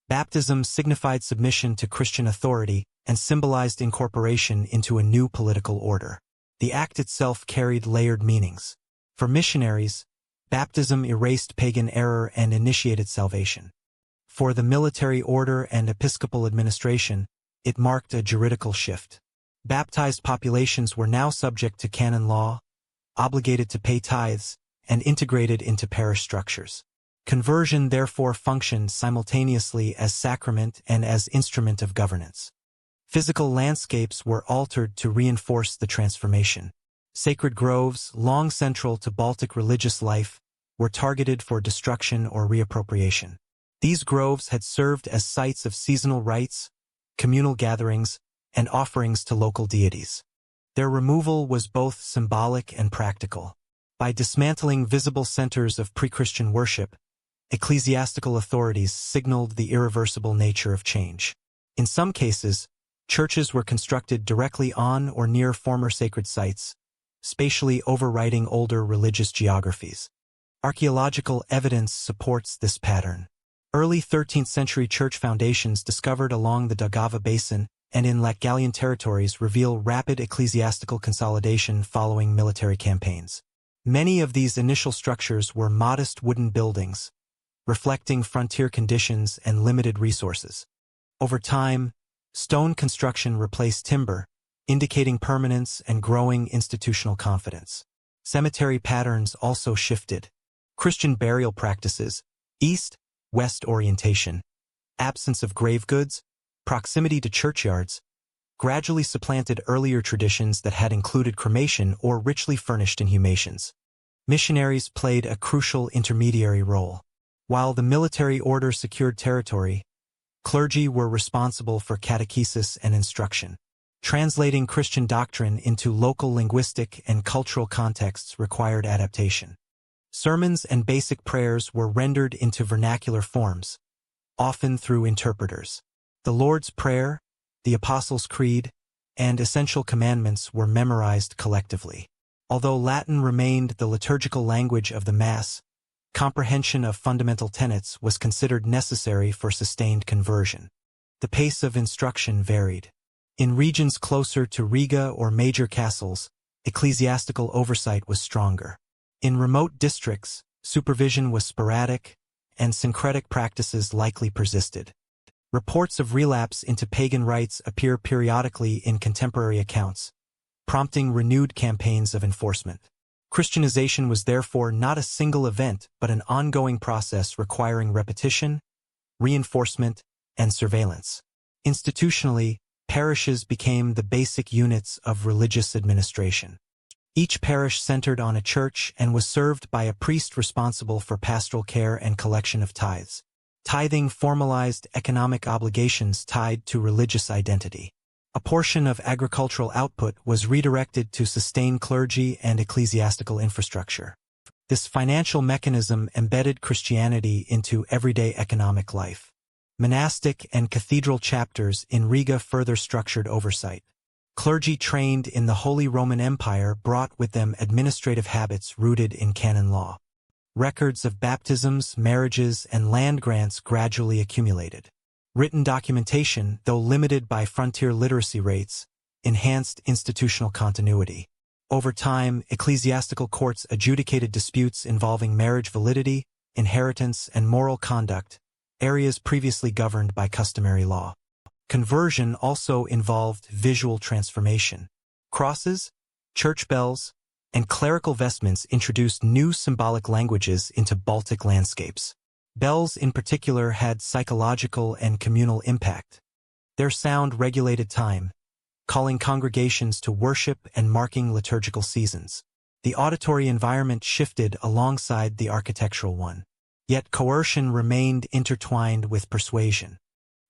Baptism signified submission to Christian authority and symbolized incorporation into a new political order. The act itself carried layered meanings. For missionaries, baptism erased pagan error and initiated salvation. For the military order and episcopal administration, it marked a juridical shift. Baptized populations were now subject to canon law, obligated to pay tithes, and integrated into parish structures. Conversion therefore functioned simultaneously as sacrament and as instrument of governance. Physical landscapes were altered to reinforce the transformation. Sacred groves, long central to Baltic religious life, were targeted for destruction or reappropriation. These groves had served as sites of seasonal rites, communal gatherings, and offerings to local deities. Their removal was both symbolic and practical. By dismantling visible centers of pre-Christian worship, ecclesiastical authorities signaled the irreversible nature of change. In some cases, churches were constructed directly on or near former sacred sites, spatially overwriting older religious geographies. Archaeological evidence supports this pattern. Early 13th century church foundations discovered along the Daugava Basin and in Latgalian territories reveal rapid ecclesiastical consolidation following military campaigns. Many of these initial structures were modest wooden buildings, reflecting frontier conditions and limited resources. Over time, stone construction replaced timber, indicating permanence and growing institutional confidence. Cemetery patterns also shifted. Christian burial practices, east-west orientation, absence of grave goods, proximity to churchyards, gradually supplanted earlier traditions that had included cremation or richly furnished inhumations. Missionaries played a crucial intermediary role. While the military order secured territory, clergy were responsible for catechesis and instruction. Translating Christian doctrine into local linguistic and cultural contexts required adaptation. Sermons and basic prayers were rendered into vernacular forms, often through interpreters. The Lord's Prayer, the Apostles' Creed, and essential commandments were memorized collectively. Although Latin remained the liturgical language of the Mass, comprehension of fundamental tenets was considered necessary for sustained conversion. The pace of instruction varied. In regions closer to Riga or major castles, ecclesiastical oversight was stronger. In remote districts, supervision was sporadic, and syncretic practices likely persisted. Reports of relapse into pagan rites appear periodically in contemporary accounts, prompting renewed campaigns of enforcement. Christianization was therefore not a single event but an ongoing process requiring repetition, reinforcement, and surveillance. Institutionally, parishes became the basic units of religious administration. Each parish centered on a church and was served by a priest responsible for pastoral care and collection of tithes. Tithing formalized economic obligations tied to religious identity. A portion of agricultural output was redirected to sustain clergy and ecclesiastical infrastructure. This financial mechanism embedded Christianity into everyday economic life. Monastic and cathedral chapters in Riga further structured oversight. Clergy trained in the Holy Roman Empire brought with them administrative habits rooted in canon law. Records of baptisms, marriages, and land grants gradually accumulated. Written documentation, though limited by frontier literacy rates, enhanced institutional continuity. Over time, ecclesiastical courts adjudicated disputes involving marriage validity, inheritance, and moral conduct, areas previously governed by customary law. Conversion also involved visual transformation. Crosses, church bells, and clerical vestments introduced new symbolic languages into Baltic landscapes. Bells in particular had psychological and communal impact. Their sound regulated time, calling congregations to worship and marking liturgical seasons. The auditory environment shifted alongside the architectural one. Yet coercion remained intertwined with persuasion.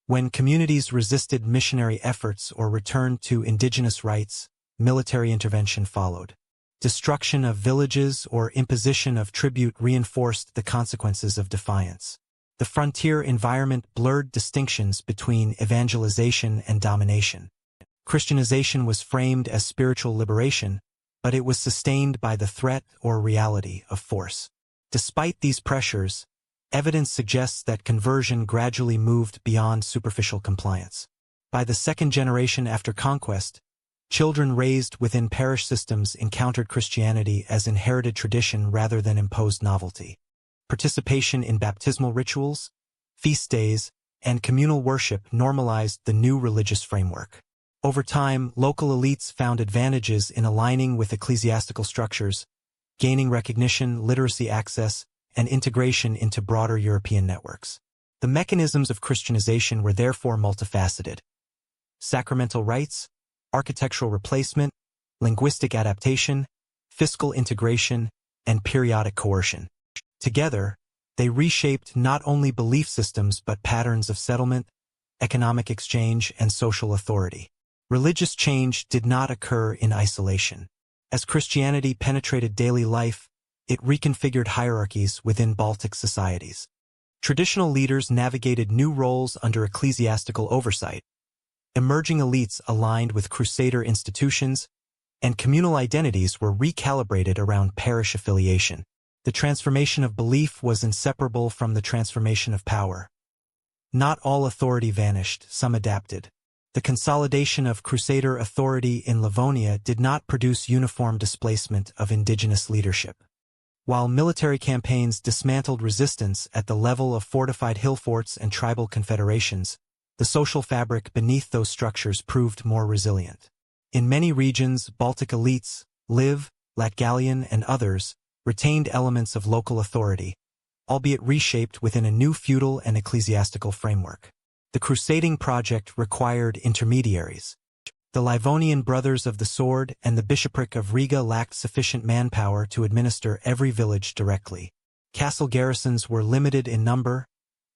When communities resisted missionary efforts or returned to indigenous rites, military intervention followed. Destruction of villages or imposition of tribute reinforced the consequences of defiance. The frontier environment blurred distinctions between evangelization and domination. Christianization was framed as spiritual liberation, but it was sustained by the threat or reality of force. Despite these pressures, evidence suggests that conversion gradually moved beyond superficial compliance. By the second generation after conquest, children raised within parish systems encountered Christianity as inherited tradition rather than imposed novelty. Participation in baptismal rituals, feast days, and communal worship normalized the new religious framework. Over time, local elites found advantages in aligning with ecclesiastical structures, gaining recognition, literacy access, and integration into broader European networks. The mechanisms of Christianization were therefore multifaceted. Sacramental rites, architectural replacement, linguistic adaptation, fiscal integration, and periodic coercion. Together, they reshaped not only belief systems but patterns of settlement, economic exchange, and social authority. Religious change did not occur in isolation. As Christianity penetrated daily life, it reconfigured hierarchies within Baltic societies. Traditional leaders navigated new roles under ecclesiastical oversight. Emerging elites aligned with crusader institutions, and communal identities were recalibrated around parish affiliation. The transformation of belief was inseparable from the transformation of power. Not all authority vanished, some adapted. The consolidation of crusader authority in Livonia did not produce uniform displacement of indigenous leadership. While military campaigns dismantled resistance at the level of fortified hill forts and tribal confederations, the social fabric beneath those structures proved more resilient. In many regions, Baltic elites, Latgalian and others, retained elements of local authority, albeit reshaped within a new feudal and ecclesiastical framework. The crusading project required intermediaries. The Livonian Brothers of the Sword and the Bishopric of Riga lacked sufficient manpower to administer every village directly. Castle garrisons were limited in number,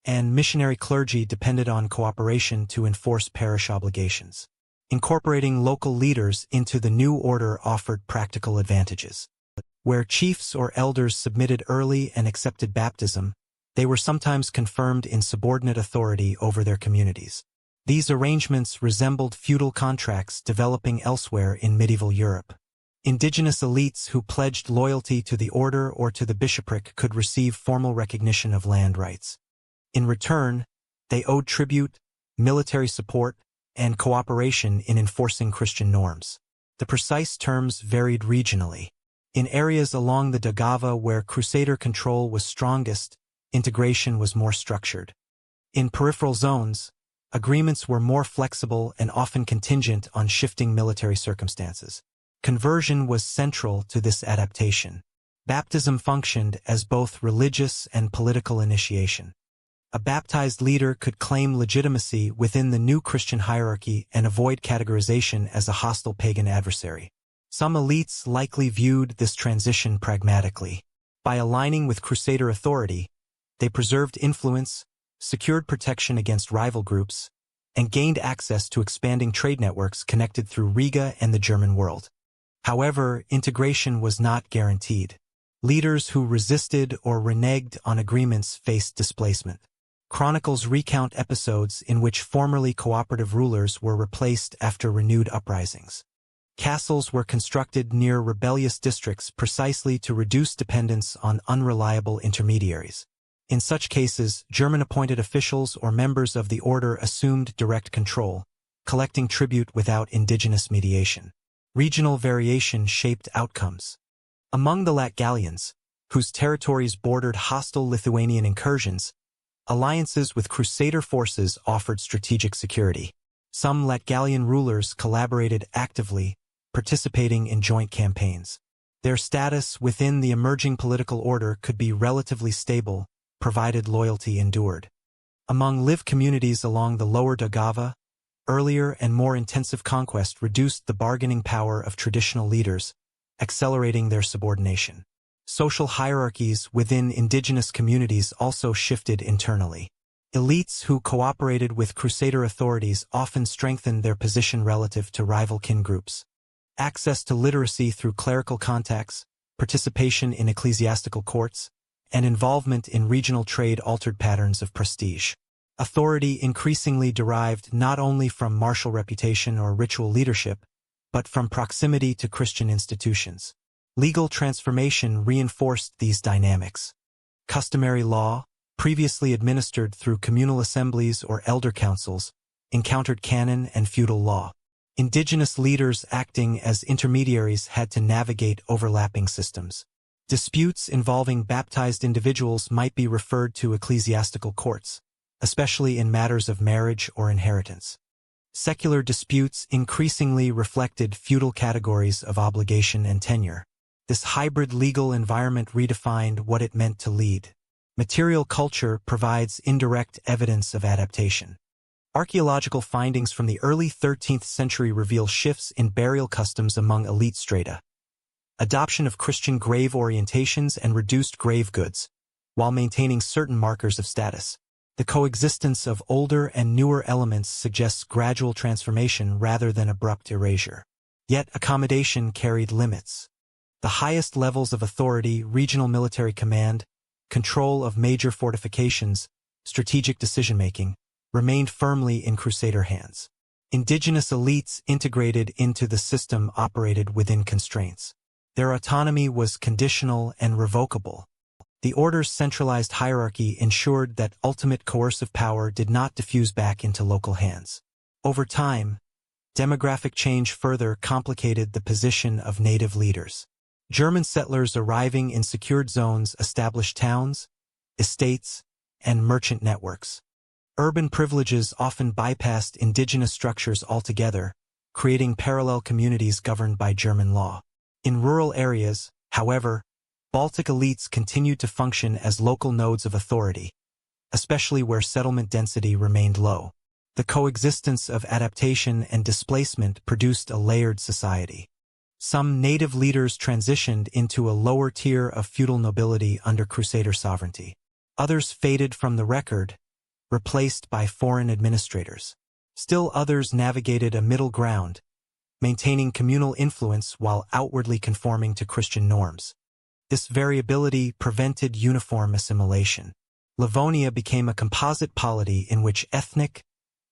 and missionary clergy depended on cooperation to enforce parish obligations. Incorporating local leaders into the new order offered practical advantages. Where chiefs or elders submitted early and accepted baptism, they were sometimes confirmed in subordinate authority over their communities. These arrangements resembled feudal contracts developing elsewhere in medieval Europe. Indigenous elites who pledged loyalty to the order or to the bishopric could receive formal recognition of land rights. In return, they owed tribute, military support, and cooperation in enforcing Christian norms. The precise terms varied regionally. In areas along the Daugava where crusader control was strongest, integration was more structured. In peripheral zones, agreements were more flexible and often contingent on shifting military circumstances. Conversion was central to this adaptation. Baptism functioned as both religious and political initiation. A baptized leader could claim legitimacy within the new Christian hierarchy and avoid categorization as a hostile pagan adversary. Some elites likely viewed this transition pragmatically. By aligning with crusader authority, they preserved influence, secured protection against rival groups, and gained access to expanding trade networks connected through Riga and the German world. However, integration was not guaranteed. Leaders who resisted or reneged on agreements faced displacement. Chronicles recount episodes in which formerly cooperative rulers were replaced after renewed uprisings. Castles were constructed near rebellious districts precisely to reduce dependence on unreliable intermediaries. In such cases, German-appointed officials or members of the order assumed direct control, collecting tribute without indigenous mediation. Regional variation shaped outcomes. Among the Latgalians, whose territories bordered hostile Lithuanian incursions, alliances with crusader forces offered strategic security. Some Latgalian rulers collaborated actively, participating in joint campaigns. Their status within the emerging political order could be relatively stable, provided loyalty endured. Among Liv communities along the lower Daugava, earlier and more intensive conquest reduced the bargaining power of traditional leaders, accelerating their subordination. Social hierarchies within indigenous communities also shifted internally. Elites who cooperated with crusader authorities often strengthened their position relative to rival kin groups. Access to literacy through clerical contacts, participation in ecclesiastical courts, and involvement in regional trade altered patterns of prestige. Authority increasingly derived not only from martial reputation or ritual leadership, but from proximity to Christian institutions. Legal transformation reinforced these dynamics. Customary law, previously administered through communal assemblies or elder councils, encountered canon and feudal law. Indigenous leaders acting as intermediaries had to navigate overlapping systems. Disputes involving baptized individuals might be referred to ecclesiastical courts, especially in matters of marriage or inheritance. Secular disputes increasingly reflected feudal categories of obligation and tenure. This hybrid legal environment redefined what it meant to lead. Material culture provides indirect evidence of adaptation. Archaeological findings from the early 13th century reveal shifts in burial customs among elite strata. Adoption of Christian grave orientations and reduced grave goods, while maintaining certain markers of status. The coexistence of older and newer elements suggests gradual transformation rather than abrupt erasure. Yet accommodation carried limits. The highest levels of authority, regional military command, control of major fortifications, strategic decision-making, remained firmly in crusader hands. Indigenous elites integrated into the system operated within constraints. Their autonomy was conditional and revocable. The order's centralized hierarchy ensured that ultimate coercive power did not diffuse back into local hands. Over time, demographic change further complicated the position of native leaders. German settlers arriving in secured zones established towns, estates, and merchant networks. Urban privileges often bypassed indigenous structures altogether, creating parallel communities governed by German law. In rural areas, however, Baltic elites continued to function as local nodes of authority, especially where settlement density remained low. The coexistence of adaptation and displacement produced a layered society. Some native leaders transitioned into a lower tier of feudal nobility under Crusader sovereignty. Others faded from the record, replaced by foreign administrators. Still others navigated a middle ground, maintaining communal influence while outwardly conforming to Christian norms. This variability prevented uniform assimilation. Livonia became a composite polity in which ethnic,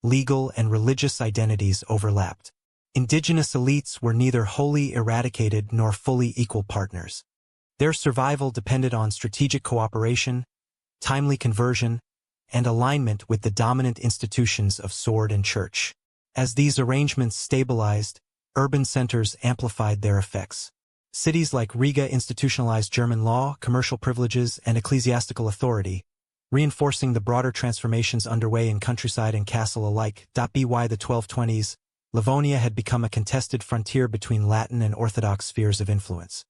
legal, and religious identities overlapped. Indigenous elites were neither wholly eradicated nor fully equal partners. Their survival depended on strategic cooperation, timely conversion, and alignment with the dominant institutions of sword and church. As these arrangements stabilized, urban centers amplified their effects. Cities like Riga institutionalized German law, commercial privileges, and ecclesiastical authority, reinforcing the broader transformations underway in countryside and castle alike. By the 1220s, Livonia had become a contested frontier between Latin and Orthodox spheres of influence.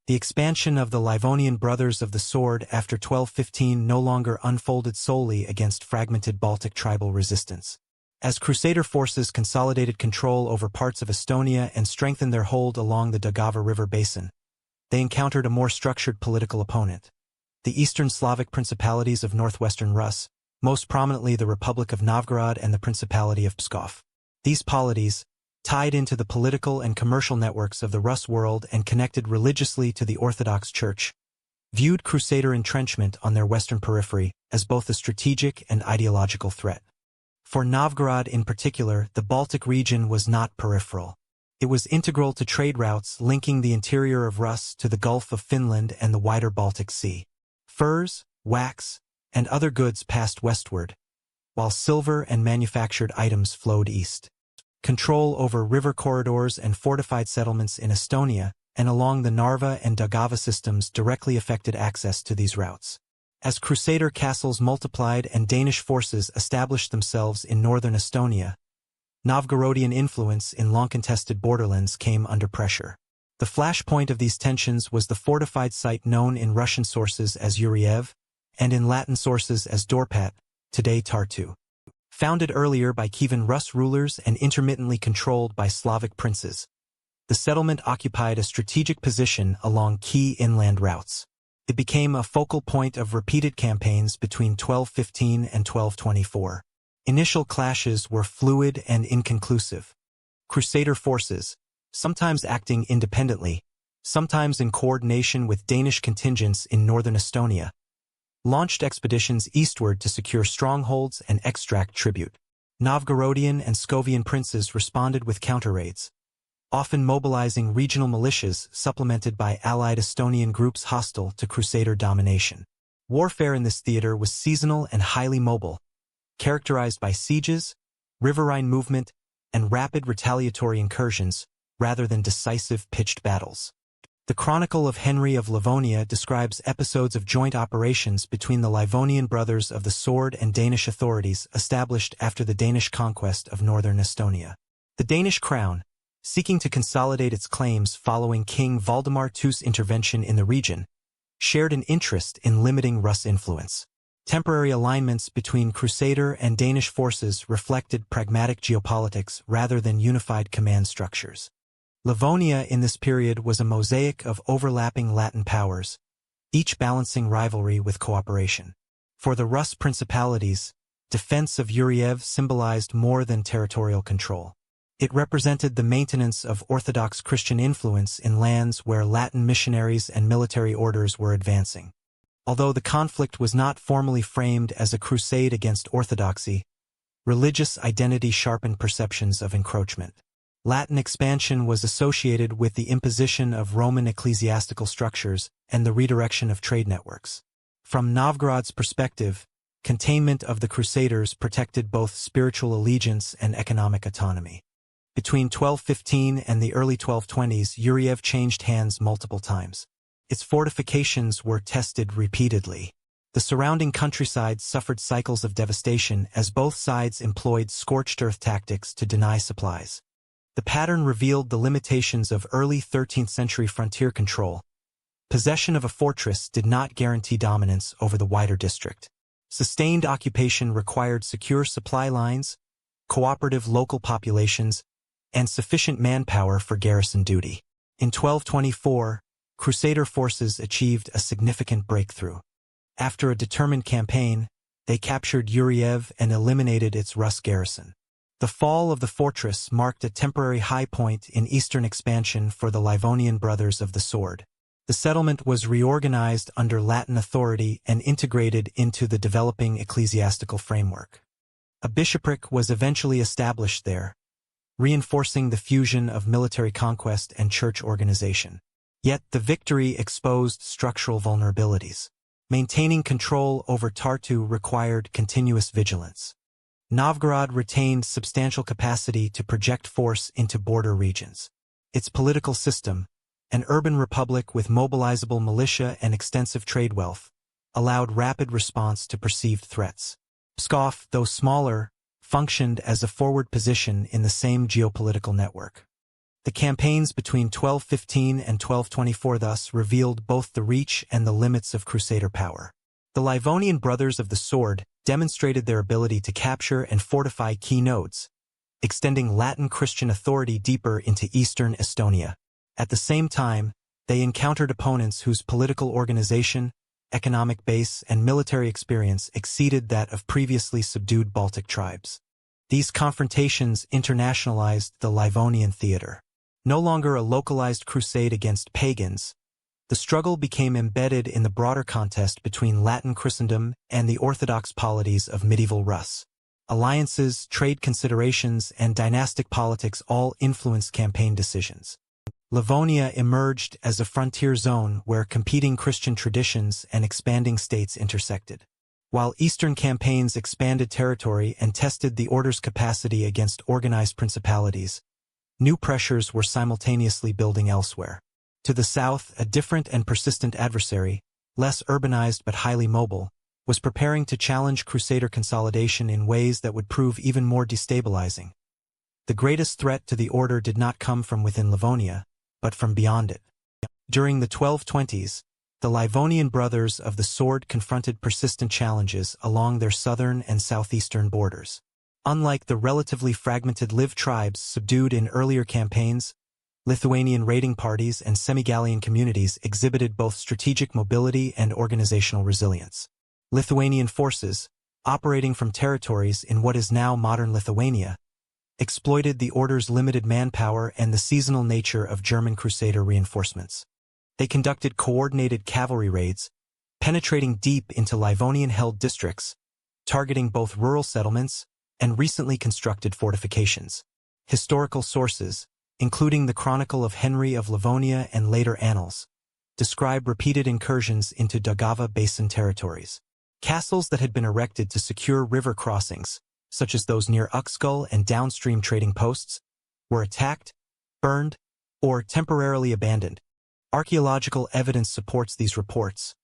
The expansion of the Livonian Brothers of the Sword after 1215 no longer unfolded solely against fragmented Baltic tribal resistance. As Crusader forces consolidated control over parts of Estonia and strengthened their hold along the Daugava River basin, they encountered a more structured political opponent. The Eastern Slavic principalities of northwestern Rus, most prominently the Republic of Novgorod and the Principality of Pskov. These polities, tied into the political and commercial networks of the Rus world and connected religiously to the Orthodox Church, viewed Crusader entrenchment on their western periphery as both a strategic and ideological threat. For Novgorod in particular, the Baltic region was not peripheral. It was integral to trade routes linking the interior of Rus to the Gulf of Finland and the wider Baltic Sea. Furs, wax, and other goods passed westward, while silver and manufactured items flowed east. Control over river corridors and fortified settlements in Estonia and along the Narva and Daugava systems directly affected access to these routes. As Crusader castles multiplied and Danish forces established themselves in northern Estonia, Novgorodian influence in long-contested borderlands came under pressure. The flashpoint of these tensions was the fortified site known in Russian sources as Yuriev and in Latin sources as Dorpat, today Tartu. Founded earlier by Kievan Rus rulers and intermittently controlled by Slavic princes, the settlement occupied a strategic position along key inland routes. It became a focal point of repeated campaigns between 1215 and 1224. Initial clashes were fluid and inconclusive. Crusader forces, sometimes acting independently, sometimes in coordination with Danish contingents in northern Estonia, launched expeditions eastward to secure strongholds and extract tribute. Novgorodian and Scovian princes responded with counter-raids, often mobilizing regional militias supplemented by allied Estonian groups hostile to Crusader domination. Warfare in this theater was seasonal and highly mobile, characterized by sieges, riverine movement, and rapid retaliatory incursions, rather than decisive pitched battles. The Chronicle of Henry of Livonia describes episodes of joint operations between the Livonian Brothers of the Sword and Danish authorities established after the Danish conquest of northern Estonia. The Danish crown, seeking to consolidate its claims following King Valdemar II's intervention in the region, shared an interest in limiting Rus influence. Temporary alignments between Crusader and Danish forces reflected pragmatic geopolitics rather than unified command structures. Livonia in this period was a mosaic of overlapping Latin powers, each balancing rivalry with cooperation. For the Rus principalities, defense of Yuriev symbolized more than territorial control. It represented the maintenance of Orthodox Christian influence in lands where Latin missionaries and military orders were advancing. Although the conflict was not formally framed as a crusade against orthodoxy, religious identity sharpened perceptions of encroachment. Latin expansion was associated with the imposition of Roman ecclesiastical structures and the redirection of trade networks. From Novgorod's perspective, containment of the Crusaders protected both spiritual allegiance and economic autonomy. Between 1215 and the early 1220s, Yuriev changed hands multiple times. Its fortifications were tested repeatedly. The surrounding countryside suffered cycles of devastation as both sides employed scorched earth tactics to deny supplies. The pattern revealed the limitations of early 13th century frontier control, Possession of a fortress did not guarantee dominance over the wider district. Sustained occupation required secure supply lines, cooperative local populations, and sufficient manpower for garrison duty. In 1224, Crusader forces achieved a significant breakthrough. After a determined campaign, they captured Yuriev and eliminated its Rus garrison. The fall of the fortress marked a temporary high point in eastern expansion for the Livonian Brothers of the Sword. The settlement was reorganized under Latin authority and integrated into the developing ecclesiastical framework. A bishopric was eventually established there, reinforcing the fusion of military conquest and church organization. Yet the victory exposed structural vulnerabilities. Maintaining control over Tartu required continuous vigilance. Novgorod retained substantial capacity to project force into border regions. Its political system, an urban republic with mobilizable militia and extensive trade wealth, allowed rapid response to perceived threats. Pskov, though smaller, functioned as a forward position in the same geopolitical network. The campaigns between 1215 and 1224 thus revealed both the reach and the limits of Crusader power. The Livonian Brothers of the Sword demonstrated their ability to capture and fortify key nodes, extending Latin Christian authority deeper into eastern Estonia. At the same time, they encountered opponents whose political organization, economic base, and military experience exceeded that of previously subdued Baltic tribes. These confrontations internationalized the Livonian theater. No longer a localized crusade against pagans, the struggle became embedded in the broader contest between Latin Christendom and the Orthodox polities of medieval Rus. Alliances, trade considerations, and dynastic politics all influenced campaign decisions. Livonia emerged as a frontier zone where competing Christian traditions and expanding states intersected. While Eastern campaigns expanded territory and tested the order's capacity against organized principalities, new pressures were simultaneously building elsewhere. To the south, a different and persistent adversary, less urbanized but highly mobile, was preparing to challenge Crusader consolidation in ways that would prove even more destabilizing. The greatest threat to the order did not come from within Livonia, but from beyond it. During the 1220s, the Livonian Brothers of the Sword confronted persistent challenges along their southern and southeastern borders. Unlike the relatively fragmented Liv tribes subdued in earlier campaigns, Lithuanian raiding parties and semi-Gallian communities exhibited both strategic mobility and organizational resilience. Lithuanian forces, operating from territories in what is now modern Lithuania, exploited the order's limited manpower and the seasonal nature of German Crusader reinforcements. They conducted coordinated cavalry raids, penetrating deep into Livonian-held districts, targeting both rural settlements and recently constructed fortifications. Historical sources, including the Chronicle of Henry of Livonia and later annals, describe repeated incursions into Daugava Basin territories. Castles that had been erected to secure river crossings, such as those near Uxkull and downstream trading posts, were attacked, burned, or temporarily abandoned. Archaeological evidence supports these reports,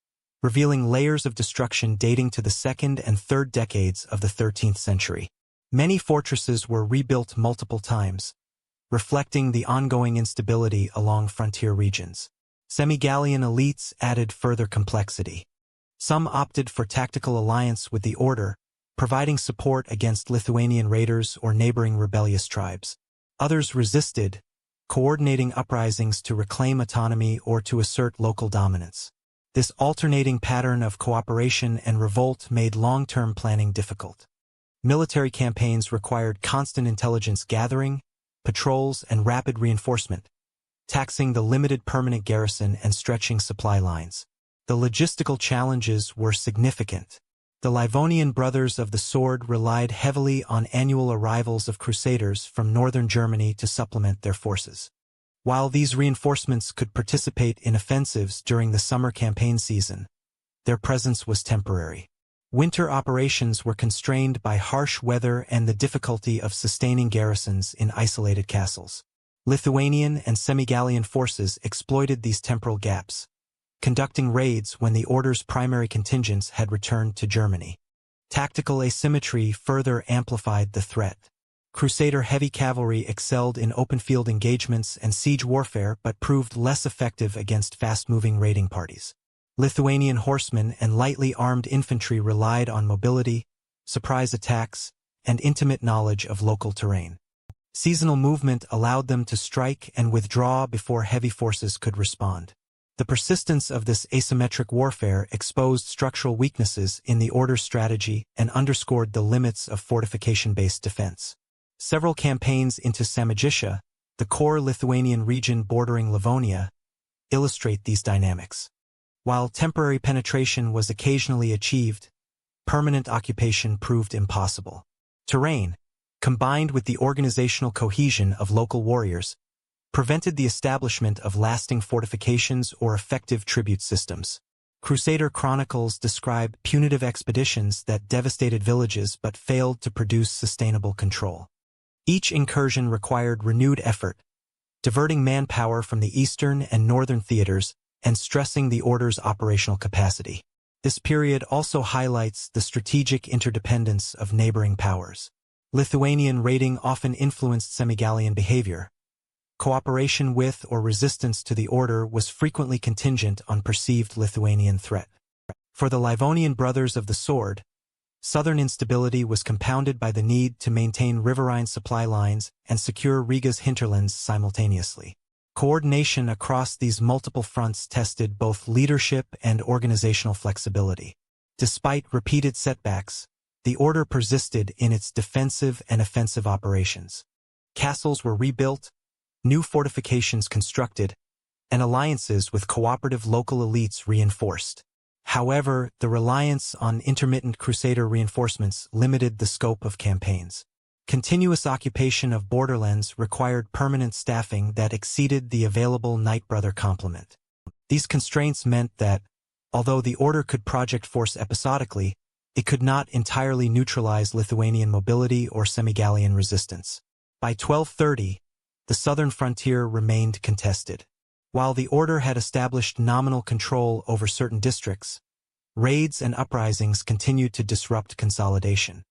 revealing layers of destruction dating to the 2nd and 3rd decades of the 13th century. Many fortresses were rebuilt multiple times, reflecting the ongoing instability along frontier regions. Semi-Gallian elites added further complexity. Some opted for tactical alliance with the order, providing support against Lithuanian raiders or neighboring rebellious tribes. Others resisted, coordinating uprisings to reclaim autonomy or to assert local dominance. This alternating pattern of cooperation and revolt made long-term planning difficult. Military campaigns required constant intelligence gathering, patrols, and rapid reinforcement, taxing the limited permanent garrison and stretching supply lines. The logistical challenges were significant. The Livonian Brothers of the Sword relied heavily on annual arrivals of crusaders from northern Germany to supplement their forces. While these reinforcements could participate in offensives during the summer campaign season, their presence was temporary. Winter operations were constrained by harsh weather and the difficulty of sustaining garrisons in isolated castles. Lithuanian and semi-Gallian forces exploited these temporal gaps, conducting raids when the order's primary contingents had returned to Germany. Tactical asymmetry further amplified the threat. Crusader heavy cavalry excelled in open-field engagements and siege warfare but proved less effective against fast-moving raiding parties. Lithuanian horsemen and lightly armed infantry relied on mobility, surprise attacks, and intimate knowledge of local terrain. Seasonal movement allowed them to strike and withdraw before heavy forces could respond. The persistence of this asymmetric warfare exposed structural weaknesses in the order's strategy and underscored the limits of fortification-based defense. Several campaigns into Samogitia, the core Lithuanian region bordering Livonia, illustrate these dynamics. While temporary penetration was occasionally achieved, permanent occupation proved impossible. Terrain, combined with the organizational cohesion of local warriors, prevented the establishment of lasting fortifications or effective tribute systems. Crusader chronicles describe punitive expeditions that devastated villages but failed to produce sustainable control. Each incursion required renewed effort, diverting manpower from the eastern and northern theaters and stressing the order's operational capacity. This period also highlights the strategic interdependence of neighboring powers. Lithuanian raiding often influenced Semigallian behavior. Cooperation with or resistance to the order was frequently contingent on perceived Lithuanian threat. For the Livonian Brothers of the Sword, southern instability was compounded by the need to maintain riverine supply lines and secure Riga's hinterlands simultaneously. Coordination across these multiple fronts tested both leadership and organizational flexibility. Despite repeated setbacks, the order persisted in its defensive and offensive operations. Castles were rebuilt, new fortifications constructed, and alliances with cooperative local elites reinforced. However, the reliance on intermittent Crusader reinforcements limited the scope of campaigns. Continuous occupation of borderlands required permanent staffing that exceeded the available Knight Brother complement. These constraints meant that, although the order could project force episodically, it could not entirely neutralize Lithuanian mobility or Semigallian resistance. By 1230, the southern frontier remained contested. While the order had established nominal control over certain districts, raids and uprisings continued to disrupt consolidation.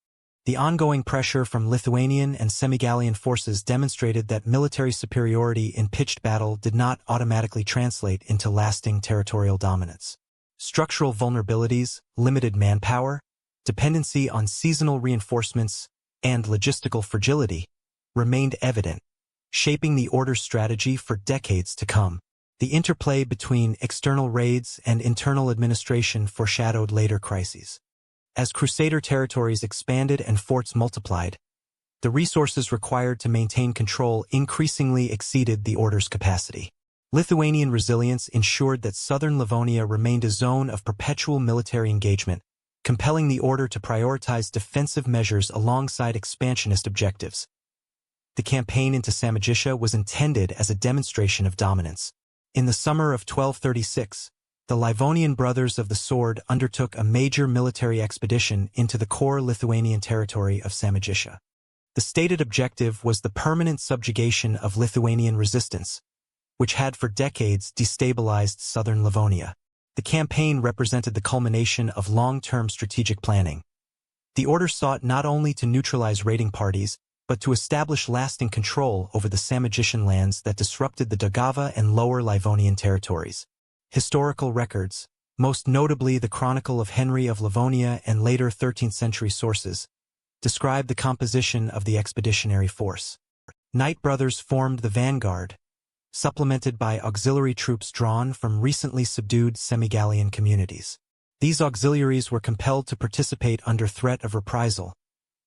The ongoing pressure from Lithuanian and Semigallian forces demonstrated that military superiority in pitched battle did not automatically translate into lasting territorial dominance. Structural vulnerabilities, limited manpower, dependency on seasonal reinforcements, and logistical fragility remained evident, shaping the order's strategy for decades to come. The interplay between external raids and internal administration foreshadowed later crises. As Crusader territories expanded and forts multiplied, the resources required to maintain control increasingly exceeded the order's capacity. Lithuanian resilience ensured that southern Livonia remained a zone of perpetual military engagement, compelling the order to prioritize defensive measures alongside expansionist objectives. The campaign into Samogitia was intended as a demonstration of dominance. In the summer of 1236, the Livonian Brothers of the Sword undertook a major military expedition into the core Lithuanian territory of Samogitia. The stated objective was the permanent subjugation of Lithuanian resistance, which had for decades destabilized southern Livonia. The campaign represented the culmination of long-term strategic planning. The order sought not only to neutralize raiding parties, but to establish lasting control over the Samogitian lands that disrupted the Daugava and lower Livonian territories. Historical records, most notably the Chronicle of Henry of Livonia and later 13th century sources, describe the composition of the expeditionary force. Knight Brothers formed the vanguard, supplemented by auxiliary troops drawn from recently subdued Semigallian communities. These auxiliaries were compelled to participate under threat of reprisal,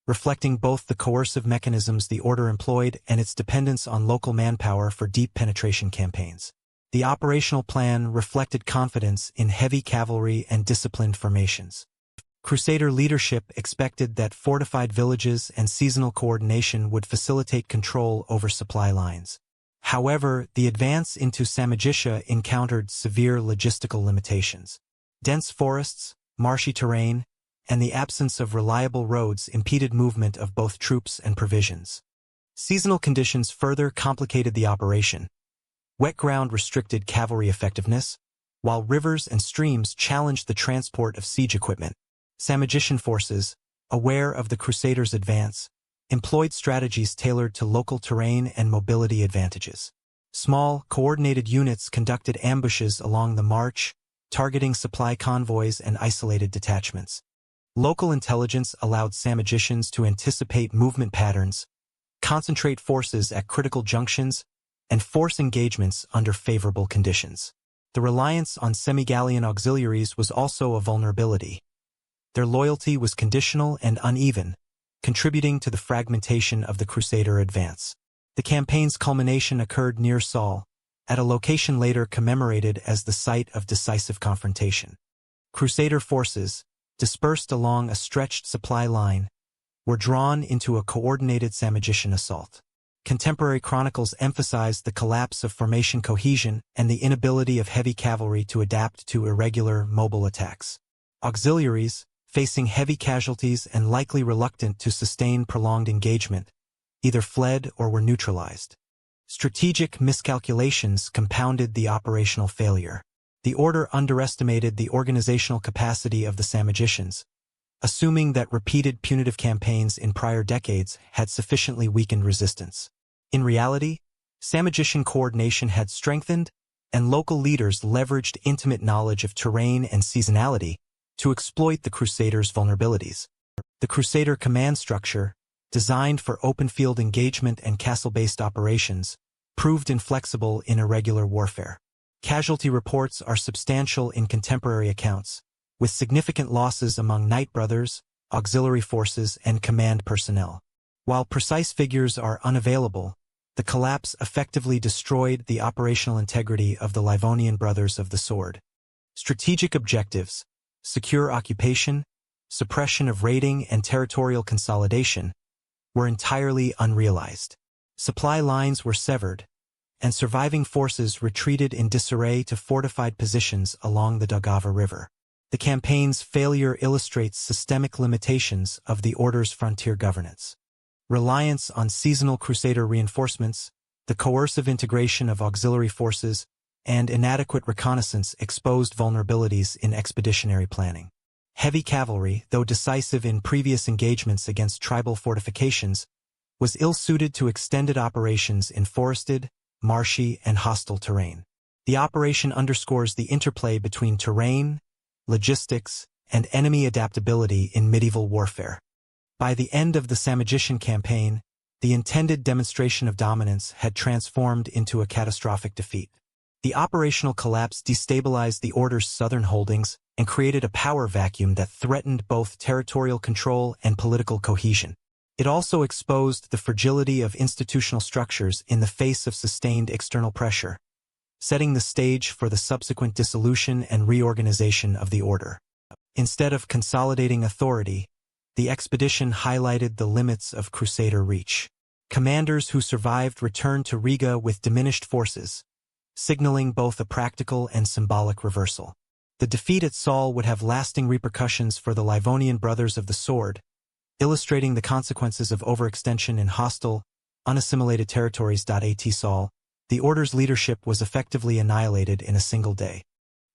reflecting both the coercive mechanisms the order employed and its dependence on local manpower for deep penetration campaigns. The operational plan reflected confidence in heavy cavalry and disciplined formations. Crusader leadership expected that fortified villages and seasonal coordination would facilitate control over supply lines. However, the advance into Samogitia encountered severe logistical limitations. Dense forests, marshy terrain, and the absence of reliable roads impeded movement of both troops and provisions. Seasonal conditions further complicated the operation. Wet ground restricted cavalry effectiveness, while rivers and streams challenged the transport of siege equipment. Samogitian forces, aware of the Crusaders' advance, employed strategies tailored to local terrain and mobility advantages. Small, coordinated units conducted ambushes along the march, targeting supply convoys and isolated detachments. Local intelligence allowed Samogitians to anticipate movement patterns, concentrate forces at critical junctions, and force engagements under favorable conditions. The reliance on semi-Gallian auxiliaries was also a vulnerability. Their loyalty was conditional and uneven, contributing to the fragmentation of the Crusader advance. The campaign's culmination occurred near Saule, at a location later commemorated as the site of decisive confrontation. Crusader forces, dispersed along a stretched supply line, were drawn into a coordinated Samogitian assault. Contemporary chronicles emphasize the collapse of formation cohesion and the inability of heavy cavalry to adapt to irregular, mobile attacks. Auxiliaries, facing heavy casualties and likely reluctant to sustain prolonged engagement, either fled or were neutralized. Strategic miscalculations compounded the operational failure. The order underestimated the organizational capacity of the Samogitians, assuming that repeated punitive campaigns in prior decades had sufficiently weakened resistance. In reality, Samogitian coordination had strengthened, and local leaders leveraged intimate knowledge of terrain and seasonality to exploit the Crusaders' vulnerabilities. The Crusader command structure, designed for open-field engagement and castle-based operations, proved inflexible in irregular warfare. Casualty reports are substantial in contemporary accounts, with significant losses among Knight Brothers, auxiliary forces, and command personnel. While precise figures are unavailable, the collapse effectively destroyed the operational integrity of the Livonian Brothers of the Sword. Strategic objectives, secure occupation, suppression of raiding, and territorial consolidation, were entirely unrealized. Supply lines were severed, and surviving forces retreated in disarray to fortified positions along the Daugava River. The campaign's failure illustrates systemic limitations of the Order's frontier governance. Reliance on seasonal Crusader reinforcements, the coercive integration of auxiliary forces, and inadequate reconnaissance exposed vulnerabilities in expeditionary planning. Heavy cavalry, though decisive in previous engagements against tribal fortifications, was ill-suited to extended operations in forested, marshy, and hostile terrain. The operation underscores the interplay between terrain, logistics, and enemy adaptability in medieval warfare. By the end of the Samogitian campaign, the intended demonstration of dominance had transformed into a catastrophic defeat. The operational collapse destabilized the Order's southern holdings and created a power vacuum that threatened both territorial control and political cohesion. It also exposed the fragility of institutional structures in the face of sustained external pressure, setting the stage for the subsequent dissolution and reorganization of the Order. Instead of consolidating authority, the expedition highlighted the limits of Crusader reach. Commanders who survived returned to Riga with diminished forces, signaling both a practical and symbolic reversal. The defeat at Saule would have lasting repercussions for the Livonian Brothers of the Sword, illustrating the consequences of overextension in hostile, unassimilated territories. At Saule, the Order's leadership was effectively annihilated in a single day.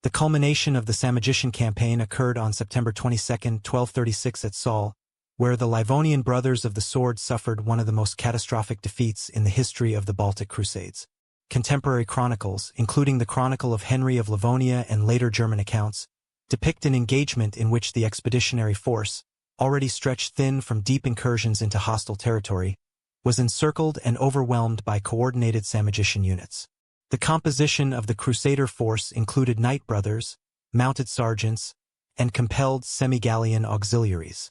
The culmination of the Samogitian campaign occurred on September 22, 1236 at Saule, where the Livonian Brothers of the Sword suffered one of the most catastrophic defeats in the history of the Baltic Crusades. Contemporary chronicles, including the Chronicle of Henry of Livonia and later German accounts, depict an engagement in which the expeditionary force, already stretched thin from deep incursions into hostile territory, was encircled and overwhelmed by coordinated Samogitian units. The composition of the Crusader force included Knight Brothers, mounted sergeants, and compelled semi-Gallian auxiliaries.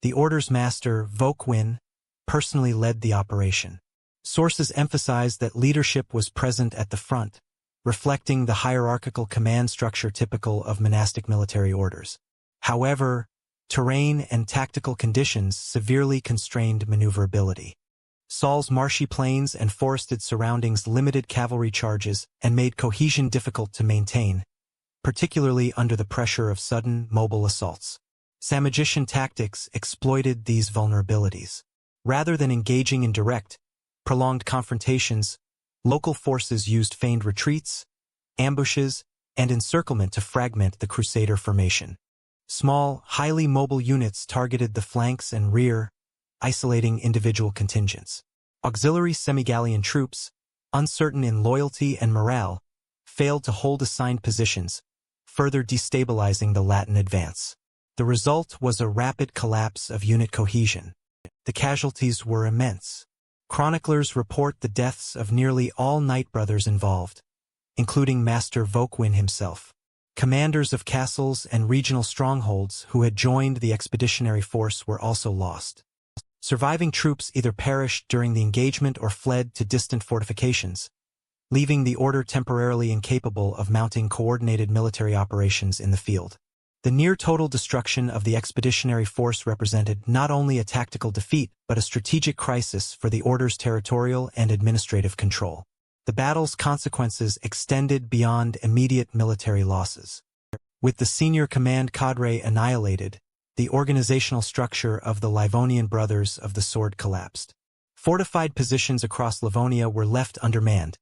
The Order's master, Vauquin, personally led the operation. Sources emphasize that leadership was present at the front, reflecting the hierarchical command structure typical of monastic military orders. However, terrain and tactical conditions severely constrained maneuverability. Saule's marshy plains and forested surroundings limited cavalry charges and made cohesion difficult to maintain, particularly under the pressure of sudden, mobile assaults. Samogitian tactics exploited these vulnerabilities. Rather than engaging in direct, prolonged confrontations, local forces used feigned retreats, ambushes, and encirclement to fragment the Crusader formation. Small, highly mobile units targeted the flanks and rear, isolating individual contingents. Auxiliary semi-Gallian troops, uncertain in loyalty and morale, failed to hold assigned positions, further destabilizing the Latin advance. The result was a rapid collapse of unit cohesion. The casualties were immense. Chroniclers report the deaths of nearly all Knight brothers involved, including Master Vauquin himself. Commanders of castles and regional strongholds who had joined the expeditionary force were also lost. Surviving troops either perished during the engagement or fled to distant fortifications, leaving the order temporarily incapable of mounting coordinated military operations in the field. The near-total destruction of the expeditionary force represented not only a tactical defeat but a strategic crisis for the order's territorial and administrative control. The battle's consequences extended beyond immediate military losses. With the senior command cadre annihilated, the organizational structure of the Livonian Brothers of the Sword collapsed. Fortified positions across Livonia were left undermanned,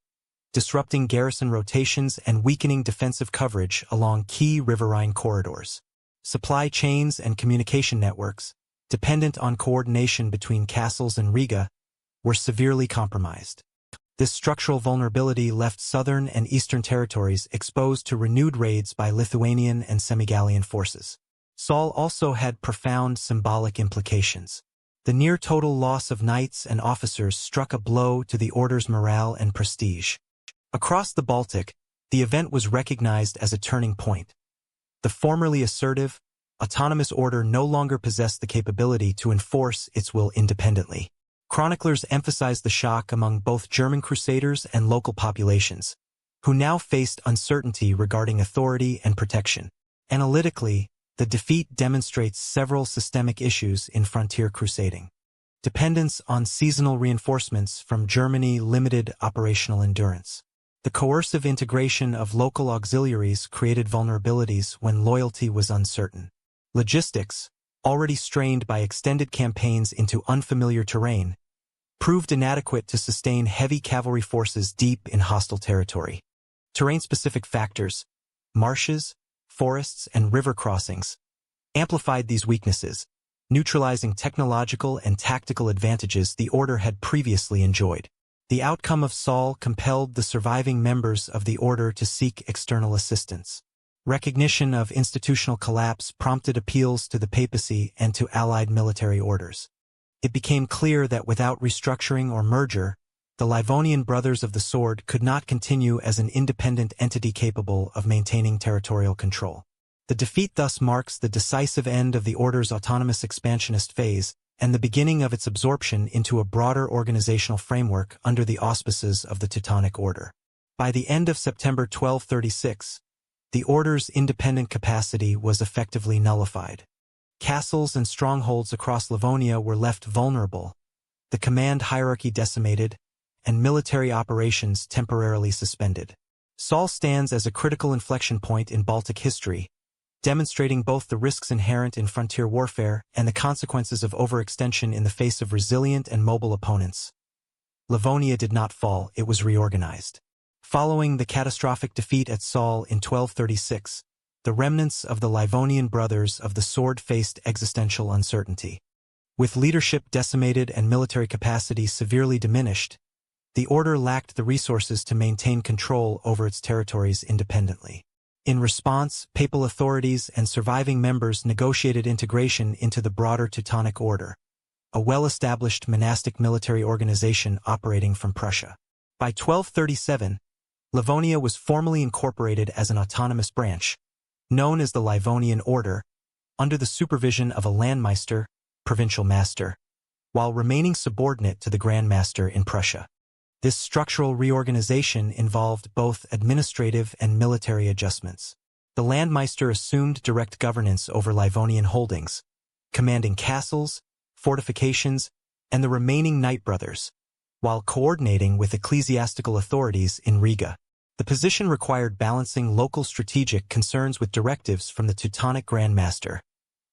disrupting garrison rotations and weakening defensive coverage along key riverine corridors. Supply chains and communication networks, dependent on coordination between castles and Riga, were severely compromised. This structural vulnerability left southern and eastern territories exposed to renewed raids by Lithuanian and semi-Gallian forces. Saule also had profound symbolic implications. The near-total loss of knights and officers struck a blow to the order's morale and prestige. Across the Baltic, the event was recognized as a turning point. The formerly assertive, autonomous order no longer possessed the capability to enforce its will independently. Chroniclers emphasized the shock among both German crusaders and local populations, who now faced uncertainty regarding authority and protection. Analytically, the defeat demonstrates several systemic issues in frontier crusading. Dependence on seasonal reinforcements from Germany limited operational endurance. The coercive integration of local auxiliaries created vulnerabilities when loyalty was uncertain. Logistics, already strained by extended campaigns into unfamiliar terrain, proved inadequate to sustain heavy cavalry forces deep in hostile territory. Terrain-specific factors, marshes, forests, and river crossings, amplified these weaknesses, neutralizing technological and tactical advantages the order had previously enjoyed. The outcome of Saule compelled the surviving members of the order to seek external assistance. Recognition of institutional collapse prompted appeals to the papacy and to allied military orders. It became clear that without restructuring or merger, the Livonian Brothers of the Sword could not continue as an independent entity capable of maintaining territorial control. The defeat thus marks the decisive end of the order's autonomous expansionist phase and the beginning of its absorption into a broader organizational framework under the auspices of the Teutonic Order. By the end of September 1236, the order's independent capacity was effectively nullified. Castles and strongholds across Livonia were left vulnerable, the command hierarchy decimated, and military operations temporarily suspended. Saule stands as a critical inflection point in Baltic history, demonstrating both the risks inherent in frontier warfare and the consequences of overextension in the face of resilient and mobile opponents. Livonia did not fall, it was reorganized. Following the catastrophic defeat at Saule in 1236, the remnants of the Livonian Brothers of the Sword faced existential uncertainty. With leadership decimated and military capacity severely diminished, the order lacked the resources to maintain control over its territories independently. In response, papal authorities and surviving members negotiated integration into the broader Teutonic Order, a well-established monastic military organization operating from Prussia. By 1237, Livonia was formally incorporated as an autonomous branch, known as the Livonian Order, under the supervision of a Landmeister, provincial master, while remaining subordinate to the Grand Master in Prussia. This structural reorganization involved both administrative and military adjustments. The Landmeister assumed direct governance over Livonian holdings, commanding castles, fortifications, and the remaining Knight brothers, while coordinating with ecclesiastical authorities in Riga. The position required balancing local strategic concerns with directives from the Teutonic Grand Master,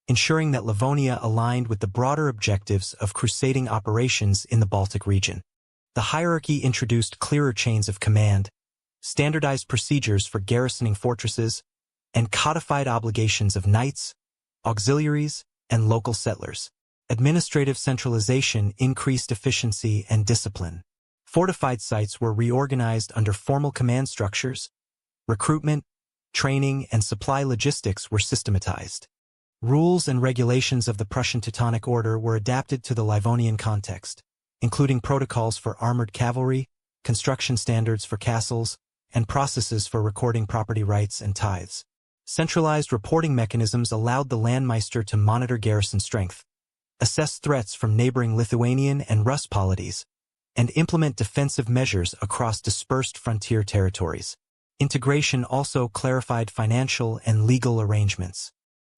ensuring that Livonia aligned with the broader objectives of crusading operations in the Baltic region. The hierarchy introduced clearer chains of command, standardized procedures for garrisoning fortresses, and codified obligations of knights, auxiliaries, and local settlers. Administrative centralization increased efficiency and discipline. Fortified sites were reorganized under formal command structures. Recruitment, training, and supply logistics were systematized. Rules and regulations of the Prussian Teutonic Order were adapted to the Livonian context, including protocols for armored cavalry, construction standards for castles, and processes for recording property rights and tithes. Centralized reporting mechanisms allowed the Landmeister to monitor garrison strength, assess threats from neighboring Lithuanian and Rus polities, and implement defensive measures across dispersed frontier territories. Integration also clarified financial and legal arrangements.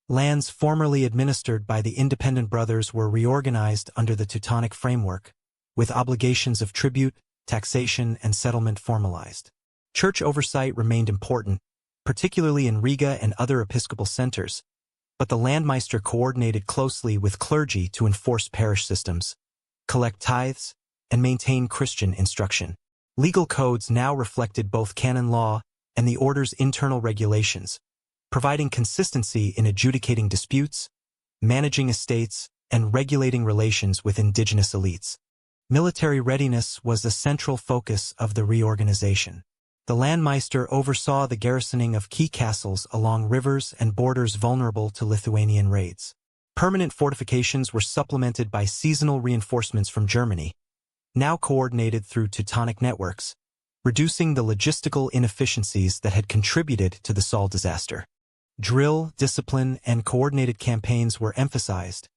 Lands formerly administered by the independent brothers were reorganized under the Teutonic framework, with obligations of tribute, taxation, and settlement formalized. Church oversight remained important, particularly in Riga and other episcopal centers, but the Landmeister coordinated closely with clergy to enforce parish systems, collect tithes, and maintain Christian instruction. Legal codes now reflected both canon law and the order's internal regulations, providing consistency in adjudicating disputes, managing estates, and regulating relations with indigenous elites. Military readiness was a central focus of the reorganization. The Landmeister oversaw the garrisoning of key castles along rivers and borders vulnerable to Lithuanian raids. Permanent fortifications were supplemented by seasonal reinforcements from Germany, now coordinated through Teutonic networks, reducing the logistical inefficiencies that had contributed to the Saule disaster. Drill, discipline, and coordinated campaigns were emphasized,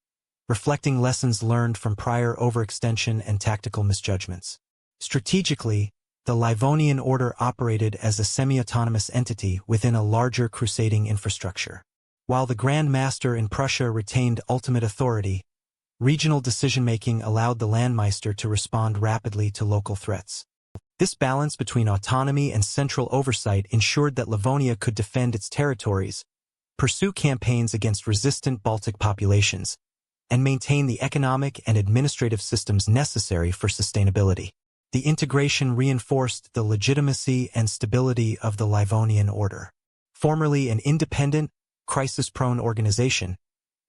reflecting lessons learned from prior overextension and tactical misjudgments. Strategically, the Livonian Order operated as a semi-autonomous entity within a larger crusading infrastructure. While the Grand Master in Prussia retained ultimate authority, regional decision-making allowed the Landmeister to respond rapidly to local threats. This balance between autonomy and central oversight ensured that Livonia could defend its territories, pursue campaigns against resistant Baltic populations, and maintain the economic and administrative systems necessary for sustainability. The integration reinforced the legitimacy and stability of the Livonian Order. Formerly an independent, crisis-prone organization,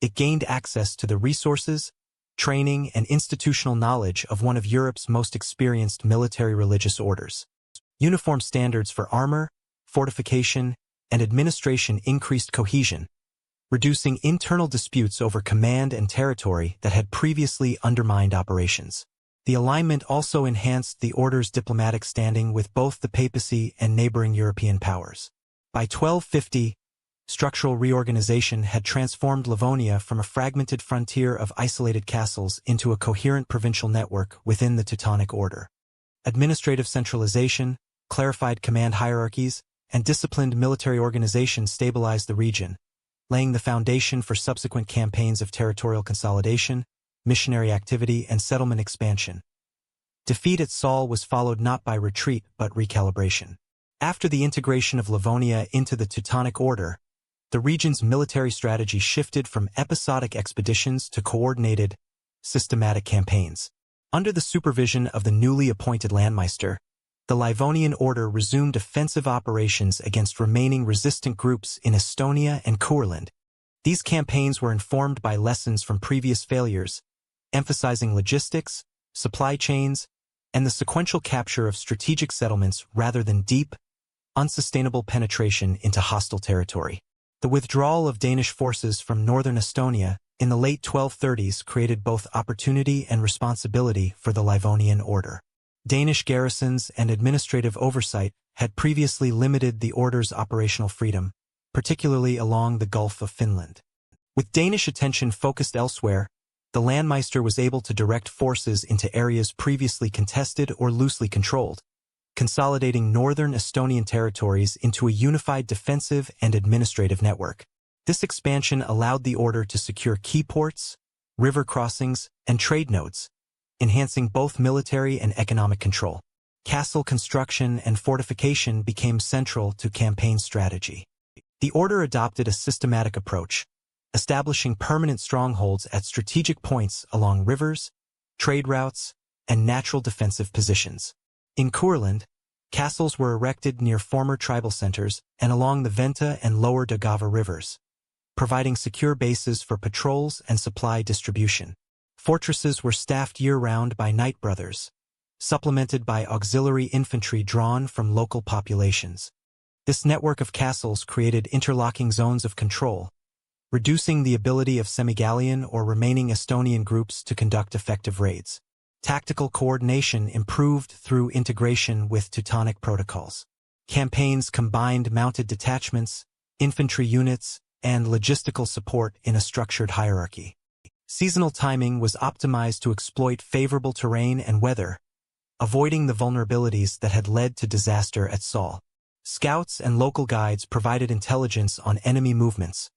it gained access to the resources, training, and institutional knowledge of one of Europe's most experienced military religious orders. Uniform standards for armor, fortification, and administration increased cohesion, reducing internal disputes over command and territory that had previously undermined operations. The alignment also enhanced the order's diplomatic standing with both the papacy and neighboring European powers. By 1250, structural reorganization had transformed Livonia from a fragmented frontier of isolated castles into a coherent provincial network within the Teutonic Order. Administrative centralization, clarified command hierarchies, and disciplined military organization stabilized the region, laying the foundation for subsequent campaigns of territorial consolidation, missionary activity, and settlement expansion. Defeat at Saule was followed not by retreat but recalibration. After the integration of Livonia into the Teutonic Order, the region's military strategy shifted from episodic expeditions to coordinated, systematic campaigns. Under the supervision of the newly appointed Landmeister, the Livonian Order resumed offensive operations against remaining resistant groups in Estonia and Courland. These campaigns were informed by lessons from previous failures, emphasizing logistics, supply chains, and the sequential capture of strategic settlements rather than deep, unsustainable penetration into hostile territory. The withdrawal of Danish forces from northern Estonia in the late 1230s created both opportunity and responsibility for the Livonian Order. Danish garrisons and administrative oversight had previously limited the order's operational freedom, particularly along the Gulf of Finland. With Danish attention focused elsewhere, the Landmeister was able to direct forces into areas previously contested or loosely controlled, consolidating northern Estonian territories into a unified defensive and administrative network. This expansion allowed the order to secure key ports, river crossings, and trade nodes, enhancing both military and economic control. Castle construction and fortification became central to campaign strategy. The order adopted a systematic approach, establishing permanent strongholds at strategic points along rivers, trade routes, and natural defensive positions. In Courland, castles were erected near former tribal centers and along the Venta and lower Daugava rivers, providing secure bases for patrols and supply distribution. Fortresses were staffed year-round by Knight Brothers, supplemented by auxiliary infantry drawn from local populations. This network of castles created interlocking zones of control, reducing the ability of semi-Gallian or remaining Estonian groups to conduct effective raids. Tactical coordination improved through integration with Teutonic protocols. Campaigns combined mounted detachments, infantry units, and logistical support in a structured hierarchy. Seasonal timing was optimized to exploit favorable terrain and weather, avoiding the vulnerabilities that had led to disaster at Saule. Scouts and local guides provided intelligence on enemy movements,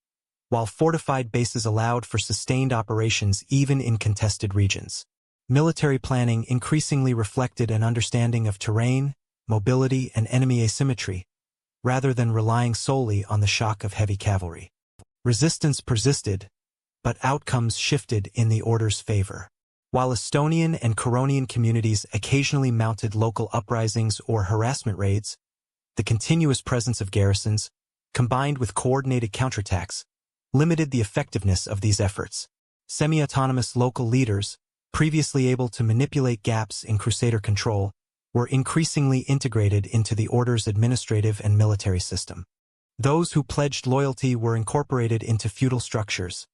while fortified bases allowed for sustained operations even in contested regions. Military planning increasingly reflected an understanding of terrain, mobility, and enemy asymmetry, rather than relying solely on the shock of heavy cavalry. Resistance persisted, but outcomes shifted in the order's favor. While Estonian and Curonian communities occasionally mounted local uprisings or harassment raids, the continuous presence of garrisons, combined with coordinated counterattacks, limited the effectiveness of these efforts. Semi-autonomous local leaders, previously able to manipulate gaps in Crusader control, were increasingly integrated into the order's administrative and military system. Those who pledged loyalty were incorporated into feudal structures,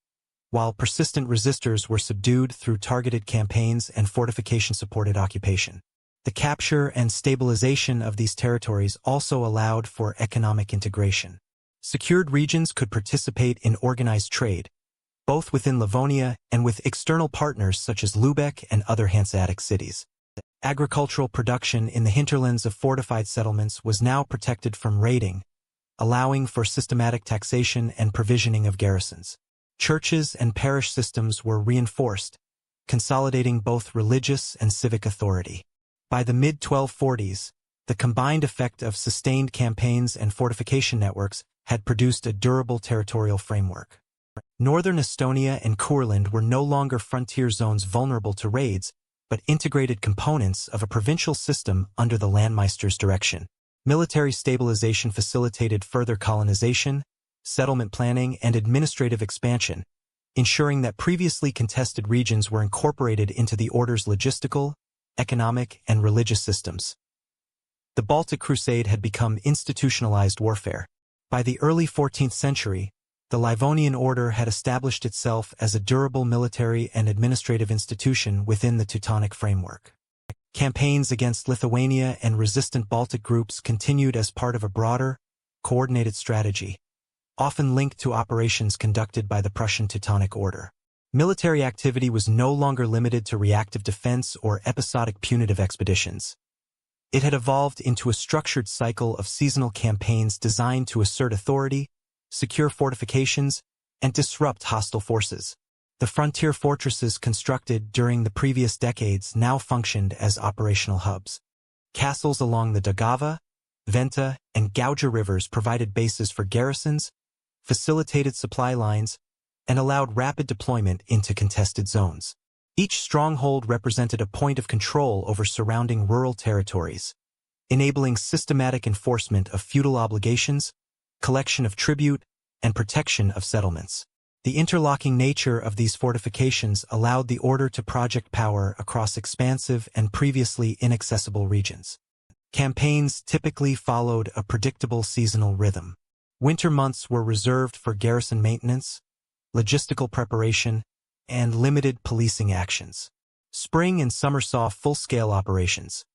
while persistent resistors were subdued through targeted campaigns and fortification-supported occupation. The capture and stabilization of these territories also allowed for economic integration. Secured regions could participate in organized trade, both within Livonia and with external partners such as Lübeck and other Hanseatic cities. Agricultural production in the hinterlands of fortified settlements was now protected from raiding, allowing for systematic taxation and provisioning of garrisons. Churches and parish systems were reinforced, consolidating both religious and civic authority. By the mid-1240s, the combined effect of sustained campaigns and fortification networks had produced a durable territorial framework. Northern Estonia and Courland were no longer frontier zones vulnerable to raids, but integrated components of a provincial system under the Landmeister's direction. Military stabilization facilitated further colonization, settlement planning, and administrative expansion, ensuring that previously contested regions were incorporated into the order's logistical, economic, and religious systems. The Baltic Crusade had become institutionalized warfare. By the early 14th century, the Livonian Order had established itself as a durable military and administrative institution within the Teutonic framework. Campaigns against Lithuania and resistant Baltic groups continued as part of a broader, coordinated strategy, often linked to operations conducted by the Prussian Teutonic Order. Military activity was no longer limited to reactive defense or episodic punitive expeditions. It had evolved into a structured cycle of seasonal campaigns designed to assert authority, secure fortifications, and disrupt hostile forces. The frontier fortresses constructed during the previous decades now functioned as operational hubs. Castles along the Daugava, Venta, and Gauja rivers provided bases for garrisons, facilitated supply lines, and allowed rapid deployment into contested zones. Each stronghold represented a point of control over surrounding rural territories, enabling systematic enforcement of feudal obligations, collection of tribute, and protection of settlements. The interlocking nature of these fortifications allowed the order to project power across expansive and previously inaccessible regions. Campaigns typically followed a predictable seasonal rhythm. Winter months were reserved for garrison maintenance, logistical preparation, and limited policing actions. Spring and summer saw full-scale operations.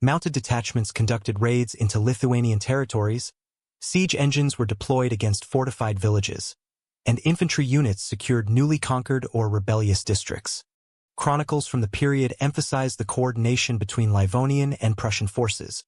Mounted detachments conducted raids into Lithuanian territories, siege engines were deployed against fortified villages, and infantry units secured newly conquered or rebellious districts. Chronicles from the period emphasized the coordination between Livonian and Prussian forces,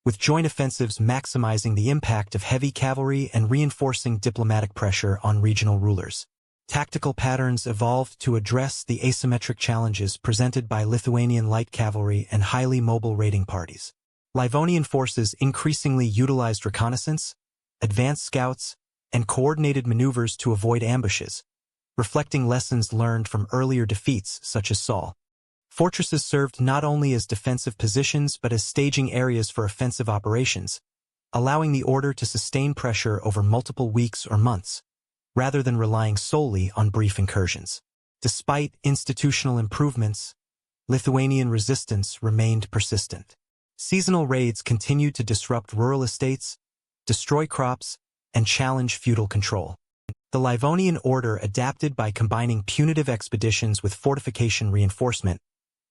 with joint offensives maximizing the impact of heavy cavalry and reinforcing diplomatic pressure on regional rulers. Tactical patterns evolved to address the asymmetric challenges presented by Lithuanian light cavalry and highly mobile raiding parties. Livonian forces increasingly utilized reconnaissance, advanced scouts, and coordinated maneuvers to avoid ambushes, reflecting lessons learned from earlier defeats such as Saule. Fortresses served not only as defensive positions but as staging areas for offensive operations, allowing the order to sustain pressure over multiple weeks or months, rather than relying solely on brief incursions. Despite institutional improvements, Lithuanian resistance remained persistent. Seasonal raids continued to disrupt rural estates, destroy crops, and challenge feudal control. The Livonian Order adapted by combining punitive expeditions with fortification reinforcement,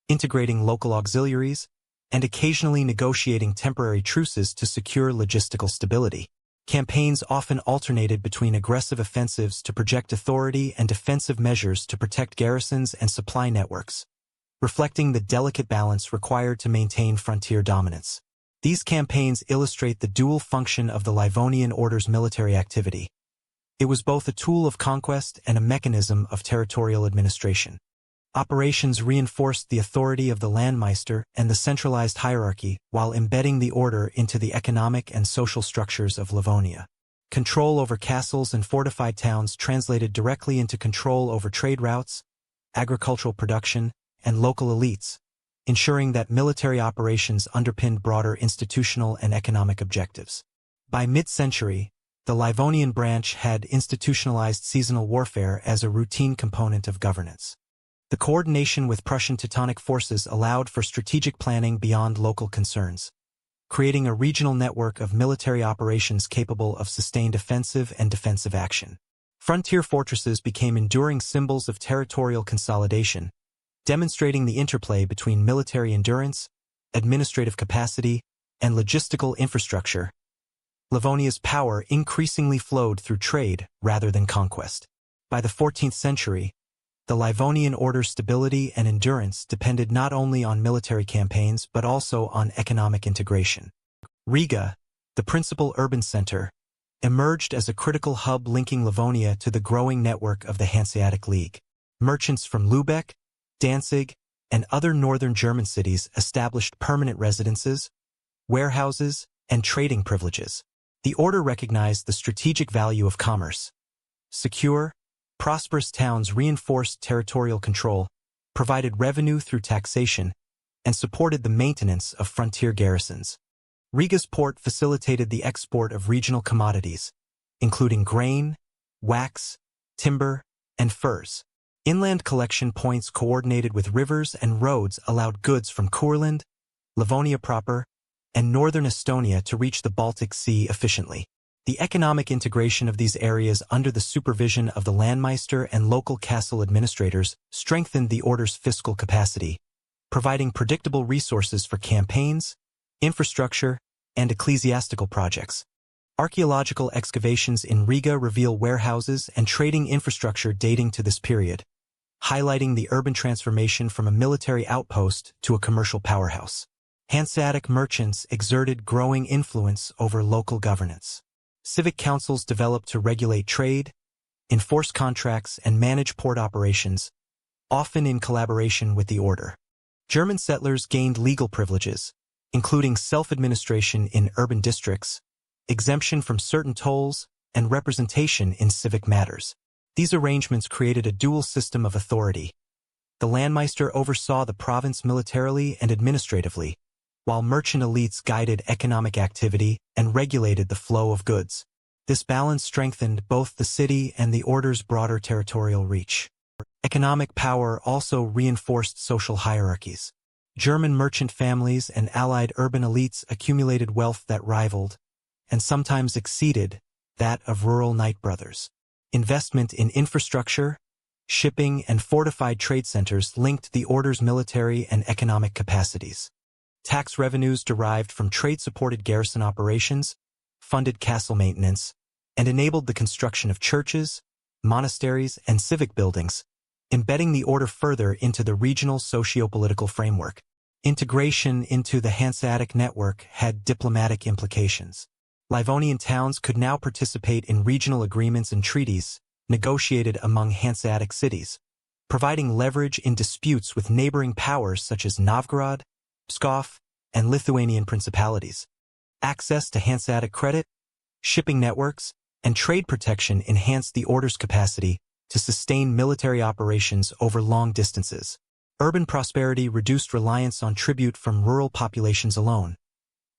integrating local auxiliaries, and occasionally negotiating temporary truces to secure logistical stability. Campaigns often alternated between aggressive offensives to project authority and defensive measures to protect garrisons and supply networks, reflecting the delicate balance required to maintain frontier dominance. These campaigns illustrate the dual function of the Livonian Order's military activity. It was both a tool of conquest and a mechanism of territorial administration. Operations reinforced the authority of the landmeister and the centralized hierarchy while embedding the order into the economic and social structures of Livonia. Control over castles and fortified towns translated directly into control over trade routes, agricultural production, and local elites, ensuring that military operations underpinned broader institutional and economic objectives. By mid-century, the Livonian branch had institutionalized seasonal warfare as a routine component of governance. The coordination with Prussian Teutonic forces allowed for strategic planning beyond local concerns, creating a regional network of military operations capable of sustained offensive and defensive action. Frontier fortresses became enduring symbols of territorial consolidation, demonstrating the interplay between military endurance, administrative capacity, and logistical infrastructure. Livonia's power increasingly flowed through trade rather than conquest. By the 14th century, the Livonian Order's stability and endurance depended not only on military campaigns but also on economic integration. Riga, the principal urban center, emerged as a critical hub linking Livonia to the growing network of the Hanseatic League. Merchants from Lübeck, Danzig, and other northern German cities established permanent residences, warehouses, and trading privileges. The order recognized the strategic value of commerce. Secure, prosperous towns reinforced territorial control, provided revenue through taxation, and supported the maintenance of frontier garrisons. Riga's port facilitated the export of regional commodities, including grain, wax, timber, and furs. Inland collection points coordinated with rivers and roads allowed goods from Courland, Livonia proper, and northern Estonia to reach the Baltic Sea efficiently. The economic integration of these areas under the supervision of the landmeister and local castle administrators strengthened the order's fiscal capacity, providing predictable resources for campaigns, infrastructure, and ecclesiastical projects. Archaeological excavations in Riga reveal warehouses and trading infrastructure dating to this period, highlighting the urban transformation from a military outpost to a commercial powerhouse. Hanseatic merchants exerted growing influence over local governance. Civic councils developed to regulate trade, enforce contracts, and manage port operations, often in collaboration with the order. German settlers gained legal privileges, including self-administration in urban districts, exemption from certain tolls, and representation in civic matters. These arrangements created a dual system of authority. The landmeister oversaw the province militarily and administratively, while merchant elites guided economic activity and regulated the flow of goods. This balance strengthened both the city and the order's broader territorial reach. Economic power also reinforced social hierarchies. German merchant families and allied urban elites accumulated wealth that rivaled, and sometimes exceeded, that of rural Knight brothers. Investment in infrastructure, shipping, and fortified trade centers linked the order's military and economic capacities. Tax revenues derived from trade-supported garrison operations, funded castle maintenance, and enabled the construction of churches, monasteries, and civic buildings, embedding the order further into the regional socio-political framework. Integration into the Hanseatic network had diplomatic implications. Livonian towns could now participate in regional agreements and treaties negotiated among Hanseatic cities, providing leverage in disputes with neighboring powers such as Novgorod, Pskov, and Lithuanian principalities. Access to Hanseatic credit, shipping networks, and trade protection enhanced the order's capacity to sustain military operations over long distances. Urban prosperity reduced reliance on tribute from rural populations alone,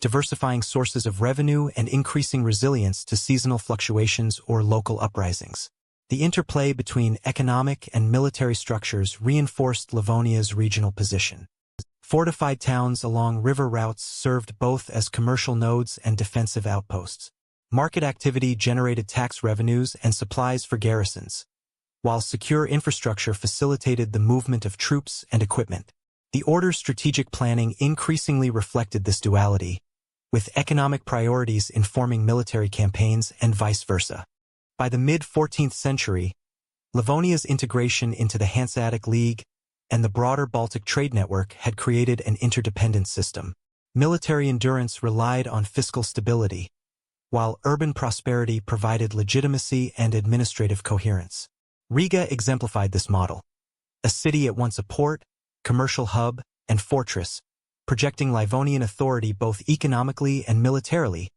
diversifying sources of revenue and increasing resilience to seasonal fluctuations or local uprisings. The interplay between economic and military structures reinforced Livonia's regional position. Fortified towns along river routes served both as commercial nodes and defensive outposts. Market activity generated tax revenues and supplies for garrisons, while secure infrastructure facilitated the movement of troops and equipment. The Order's strategic planning increasingly reflected this duality, with economic priorities informing military campaigns and vice versa. By the mid-14th century, Livonia's integration into the Hanseatic League and the broader Baltic trade network had created an interdependent system. Military endurance relied on fiscal stability, while urban prosperity provided legitimacy and administrative coherence. Riga exemplified this model, a city at once a port, commercial hub, and fortress, projecting Livonian authority both economically and militarily.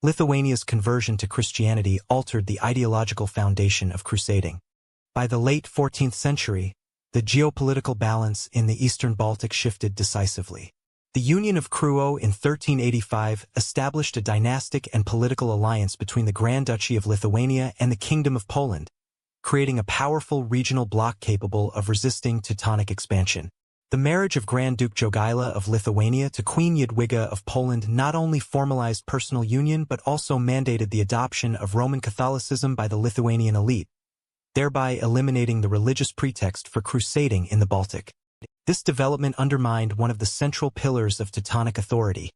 Lithuania's conversion to Christianity altered the ideological foundation of crusading. By the late 14th century, the geopolitical balance in the eastern Baltic shifted decisively. The Union of Kruo in 1385 established a dynastic and political alliance between the Grand Duchy of Lithuania and the Kingdom of Poland, creating a powerful regional bloc capable of resisting Teutonic expansion. The marriage of Grand Duke Jogaila of Lithuania to Queen Jadwiga of Poland not only formalized personal union but also mandated the adoption of Roman Catholicism by the Lithuanian elite, thereby eliminating the religious pretext for crusading in the Baltic. This development undermined one of the central pillars of Teutonic authority,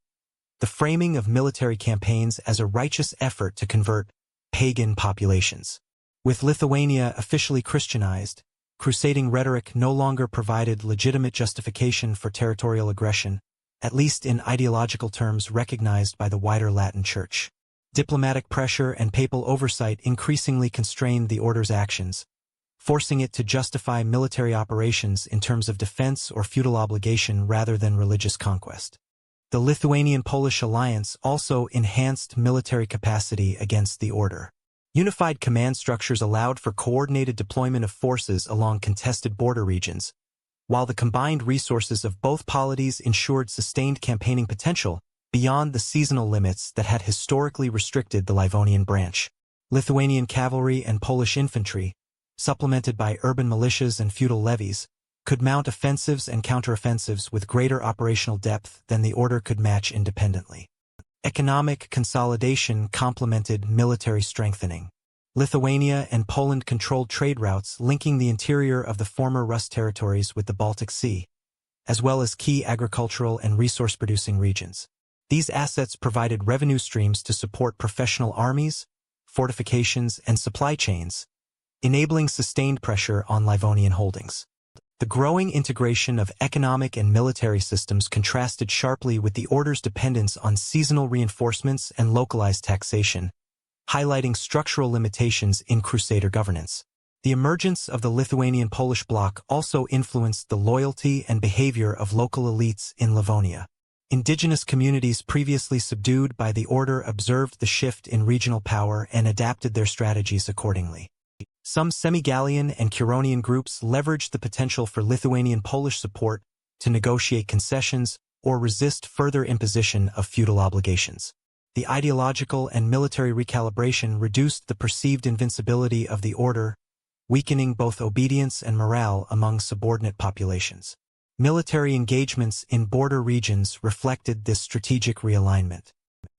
the framing of military campaigns as a righteous effort to convert pagan populations. With Lithuania officially Christianized, crusading rhetoric no longer provided legitimate justification for territorial aggression, at least in ideological terms recognized by the wider Latin Church. Diplomatic pressure and papal oversight increasingly constrained the Order's actions, forcing it to justify military operations in terms of defense or feudal obligation rather than religious conquest. The Lithuanian-Polish alliance also enhanced military capacity against the Order. Unified command structures allowed for coordinated deployment of forces along contested border regions, while the combined resources of both polities ensured sustained campaigning potential beyond the seasonal limits that had historically restricted the Livonian branch. Lithuanian cavalry and Polish infantry, supplemented by urban militias and feudal levies, could mount offensives and counteroffensives with greater operational depth than the Order could match independently. Economic consolidation complemented military strengthening. Lithuania and Poland controlled trade routes linking the interior of the former Rus territories with the Baltic Sea, as well as key agricultural and resource-producing regions. These assets provided revenue streams to support professional armies, fortifications, and supply chains, enabling sustained pressure on Livonian holdings. The growing integration of economic and military systems contrasted sharply with the Order's dependence on seasonal reinforcements and localized taxation, highlighting structural limitations in Crusader governance. The emergence of the Lithuanian-Polish bloc also influenced the loyalty and behavior of local elites in Livonia. Indigenous communities previously subdued by the Order observed the shift in regional power and adapted their strategies accordingly. Some semi-Gallian and Curonian groups leveraged the potential for Lithuanian-Polish support to negotiate concessions or resist further imposition of feudal obligations. The ideological and military recalibration reduced the perceived invincibility of the Order, weakening both obedience and morale among subordinate populations. Military engagements in border regions reflected this strategic realignment.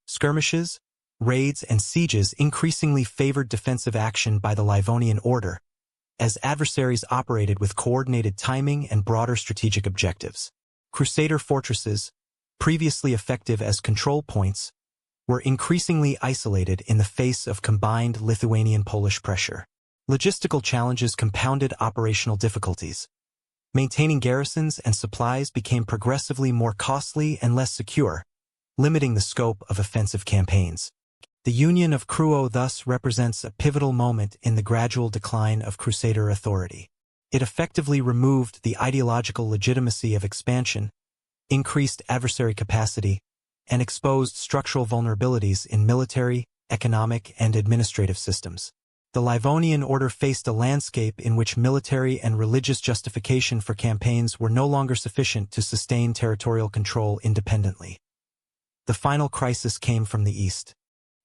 Skirmishes, raids, and sieges increasingly favored defensive action by the Livonian Order, as adversaries operated with coordinated timing and broader strategic objectives. Crusader fortresses, previously effective as control points, were increasingly isolated in the face of combined Lithuanian-Polish pressure. Logistical challenges compounded operational difficulties. Maintaining garrisons and supplies became progressively more costly and less secure, limiting the scope of offensive campaigns. The Union of Kruo thus represents a pivotal moment in the gradual decline of Crusader authority. It effectively removed the ideological legitimacy of expansion, increased adversary capacity, and exposed structural vulnerabilities in military, economic, and administrative systems. The Livonian Order faced a landscape in which military and religious justification for campaigns were no longer sufficient to sustain territorial control independently. The final crisis came from the east.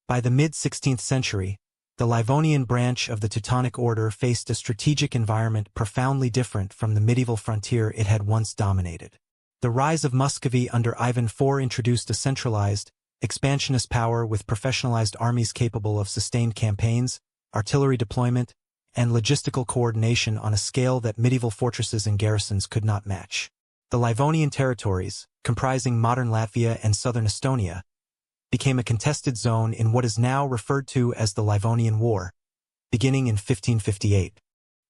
By the mid-16th century, The Livonian branch of the Teutonic Order faced a strategic environment profoundly different from the medieval frontier it had once dominated. The rise of Muscovy under Ivan IV introduced a centralized, expansionist power with professionalized armies capable of sustained campaigns, artillery deployment, and logistical coordination on a scale that medieval fortresses and garrisons could not match. The Livonian territories, comprising modern Latvia and southern Estonia, became a contested zone in what is now referred to as the Livonian War, beginning in 1558.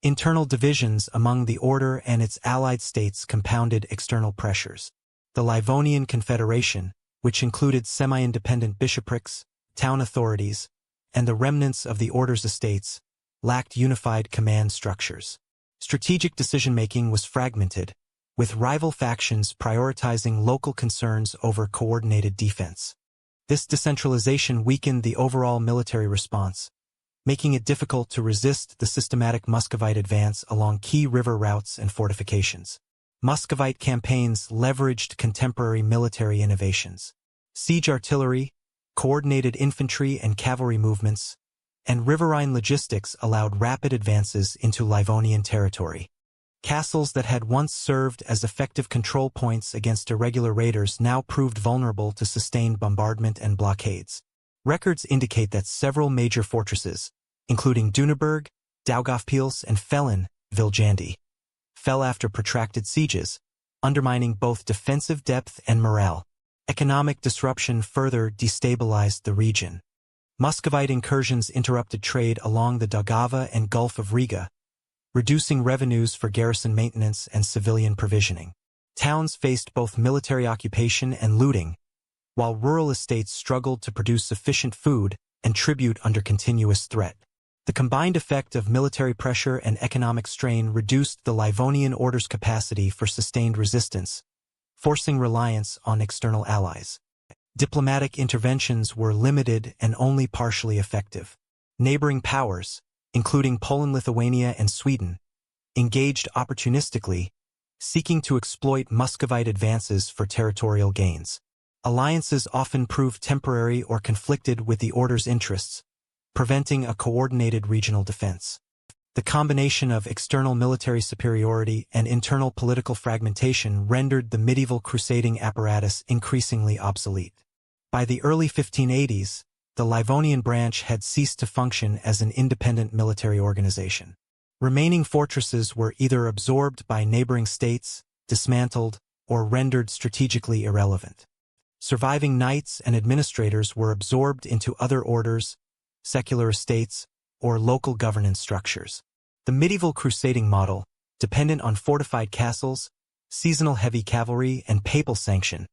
Internal divisions among the order and its allied states compounded external pressures. The Livonian Confederation, which included semi-independent bishoprics, town authorities, and the remnants of the order's estates, lacked unified command structures. Strategic decision-making was fragmented, with rival factions prioritizing local concerns over coordinated defense. This decentralization weakened the overall military response, making it difficult to resist the systematic Muscovite advance along key river routes and fortifications. Muscovite campaigns leveraged contemporary military innovations. Siege artillery, coordinated infantry and cavalry movements, and riverine logistics allowed rapid advances into Livonian territory. Castles that had once served as effective control points against irregular raiders now proved vulnerable to sustained bombardment and blockades. Records indicate that several major fortresses, including Dunaburg, Daugavpils, and Felin, Viljandi, fell after protracted sieges, undermining both defensive depth and morale. Economic disruption further destabilized the region. Muscovite incursions interrupted trade along the Daugava and Gulf of Riga, reducing revenues for garrison maintenance and civilian provisioning. Towns faced both military occupation and looting, while rural estates struggled to produce sufficient food and tribute under continuous threat. The combined effect of military pressure and economic strain reduced the Livonian Order's capacity for sustained resistance, forcing reliance on external allies. Diplomatic interventions were limited and only partially effective. Neighboring powers, including Poland, Lithuania, and Sweden, engaged opportunistically, seeking to exploit Muscovite advances for territorial gains. Alliances often proved temporary or conflicted with the Order's interests, preventing a coordinated regional defense. The combination of external military superiority and internal political fragmentation rendered the medieval crusading apparatus increasingly obsolete. By the early 1580s, the Livonian branch had ceased to function as an independent military organization. Remaining fortresses were either absorbed by neighboring states, dismantled, or rendered strategically irrelevant. Surviving knights and administrators were absorbed into other orders, secular estates, or local governance structures. The medieval crusading model, dependent on fortified castles, seasonal heavy cavalry, and papal sanction,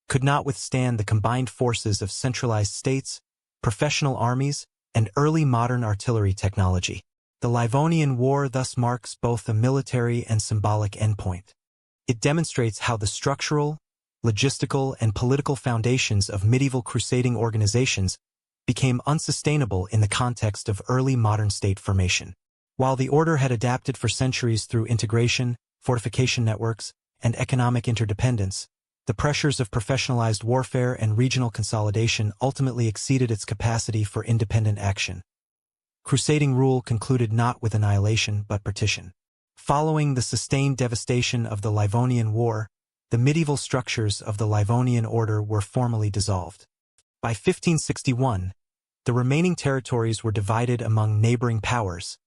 could not withstand the combined forces of centralized states, professional armies, and early modern artillery technology. The Livonian War thus marks both a military and symbolic endpoint. It demonstrates how the structural, logistical, and political foundations of medieval crusading organizations became unsustainable in the context of early modern state formation. While the order had adapted for centuries through integration, fortification networks, and economic interdependence, the pressures of professionalized warfare and regional consolidation ultimately exceeded its capacity for independent action. Crusading rule concluded not with annihilation but partition. Following the sustained devastation of the Livonian War, the medieval structures of the Livonian Order were formally dissolved. By 1561, the remaining territories were divided among neighboring powers,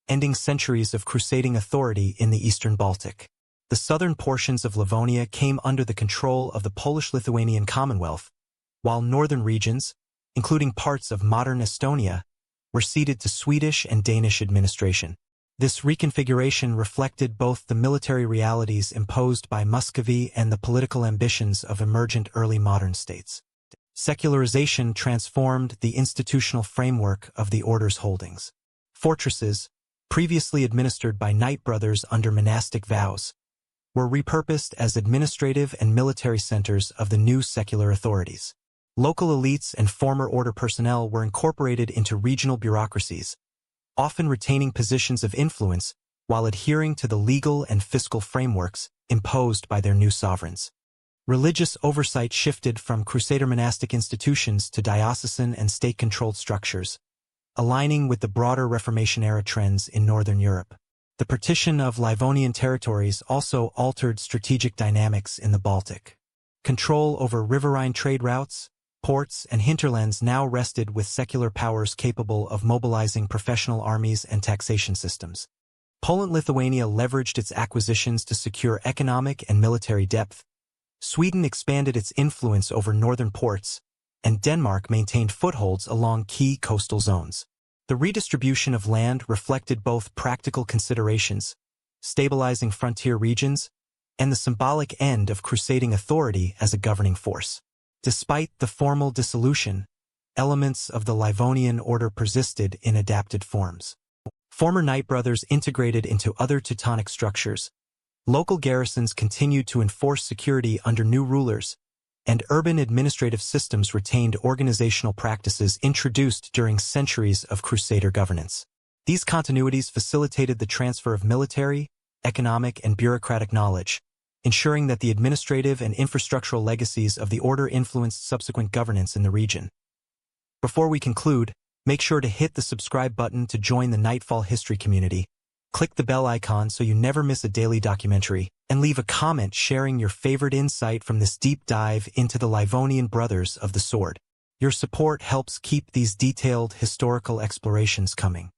ending centuries of crusading authority in the eastern Baltic. The southern portions of Livonia came under the control of the Polish-Lithuanian Commonwealth, while northern regions, including parts of modern Estonia, were ceded to Swedish and Danish administration. This reconfiguration reflected both the military realities imposed by Muscovy and the political ambitions of emergent early modern states. Secularization transformed the institutional framework of the order's holdings. Fortresses, previously administered by knight brothers under monastic vows, were repurposed as administrative and military centers of the new secular authorities. Local elites and former order personnel were incorporated into regional bureaucracies, often retaining positions of influence while adhering to the legal and fiscal frameworks imposed by their new sovereigns. Religious oversight shifted from crusader monastic institutions to diocesan and state-controlled structures, aligning with the broader Reformation-era trends in Northern Europe. The partition of Livonian territories also altered strategic dynamics in the Baltic. Control over riverine trade routes, ports, and hinterlands now rested with secular powers capable of mobilizing professional armies and taxation systems. Poland-Lithuania leveraged its acquisitions to secure economic and military depth. Sweden expanded its influence over northern ports, and Denmark maintained footholds along key coastal zones. The redistribution of land reflected both practical considerations, stabilizing frontier regions, and the symbolic end of crusading authority as a governing force. Despite the formal dissolution, elements of the Livonian Order persisted in adapted forms. Former Knight Brothers integrated into other Teutonic structures. Local garrisons continued to enforce security under new rulers, and urban administrative systems retained organizational practices introduced during centuries of Crusader governance. These continuities facilitated the transfer of military, economic, and bureaucratic knowledge, ensuring that the administrative and infrastructural legacies of the order influenced subsequent governance in the region. Before we conclude, make sure to hit the subscribe button to join the Nightfall history community. Click the bell icon so you never miss a daily documentary, and leave a comment sharing your favorite insight from this deep dive into the Livonian Brothers of the Sword. Your support helps keep these detailed historical explorations coming.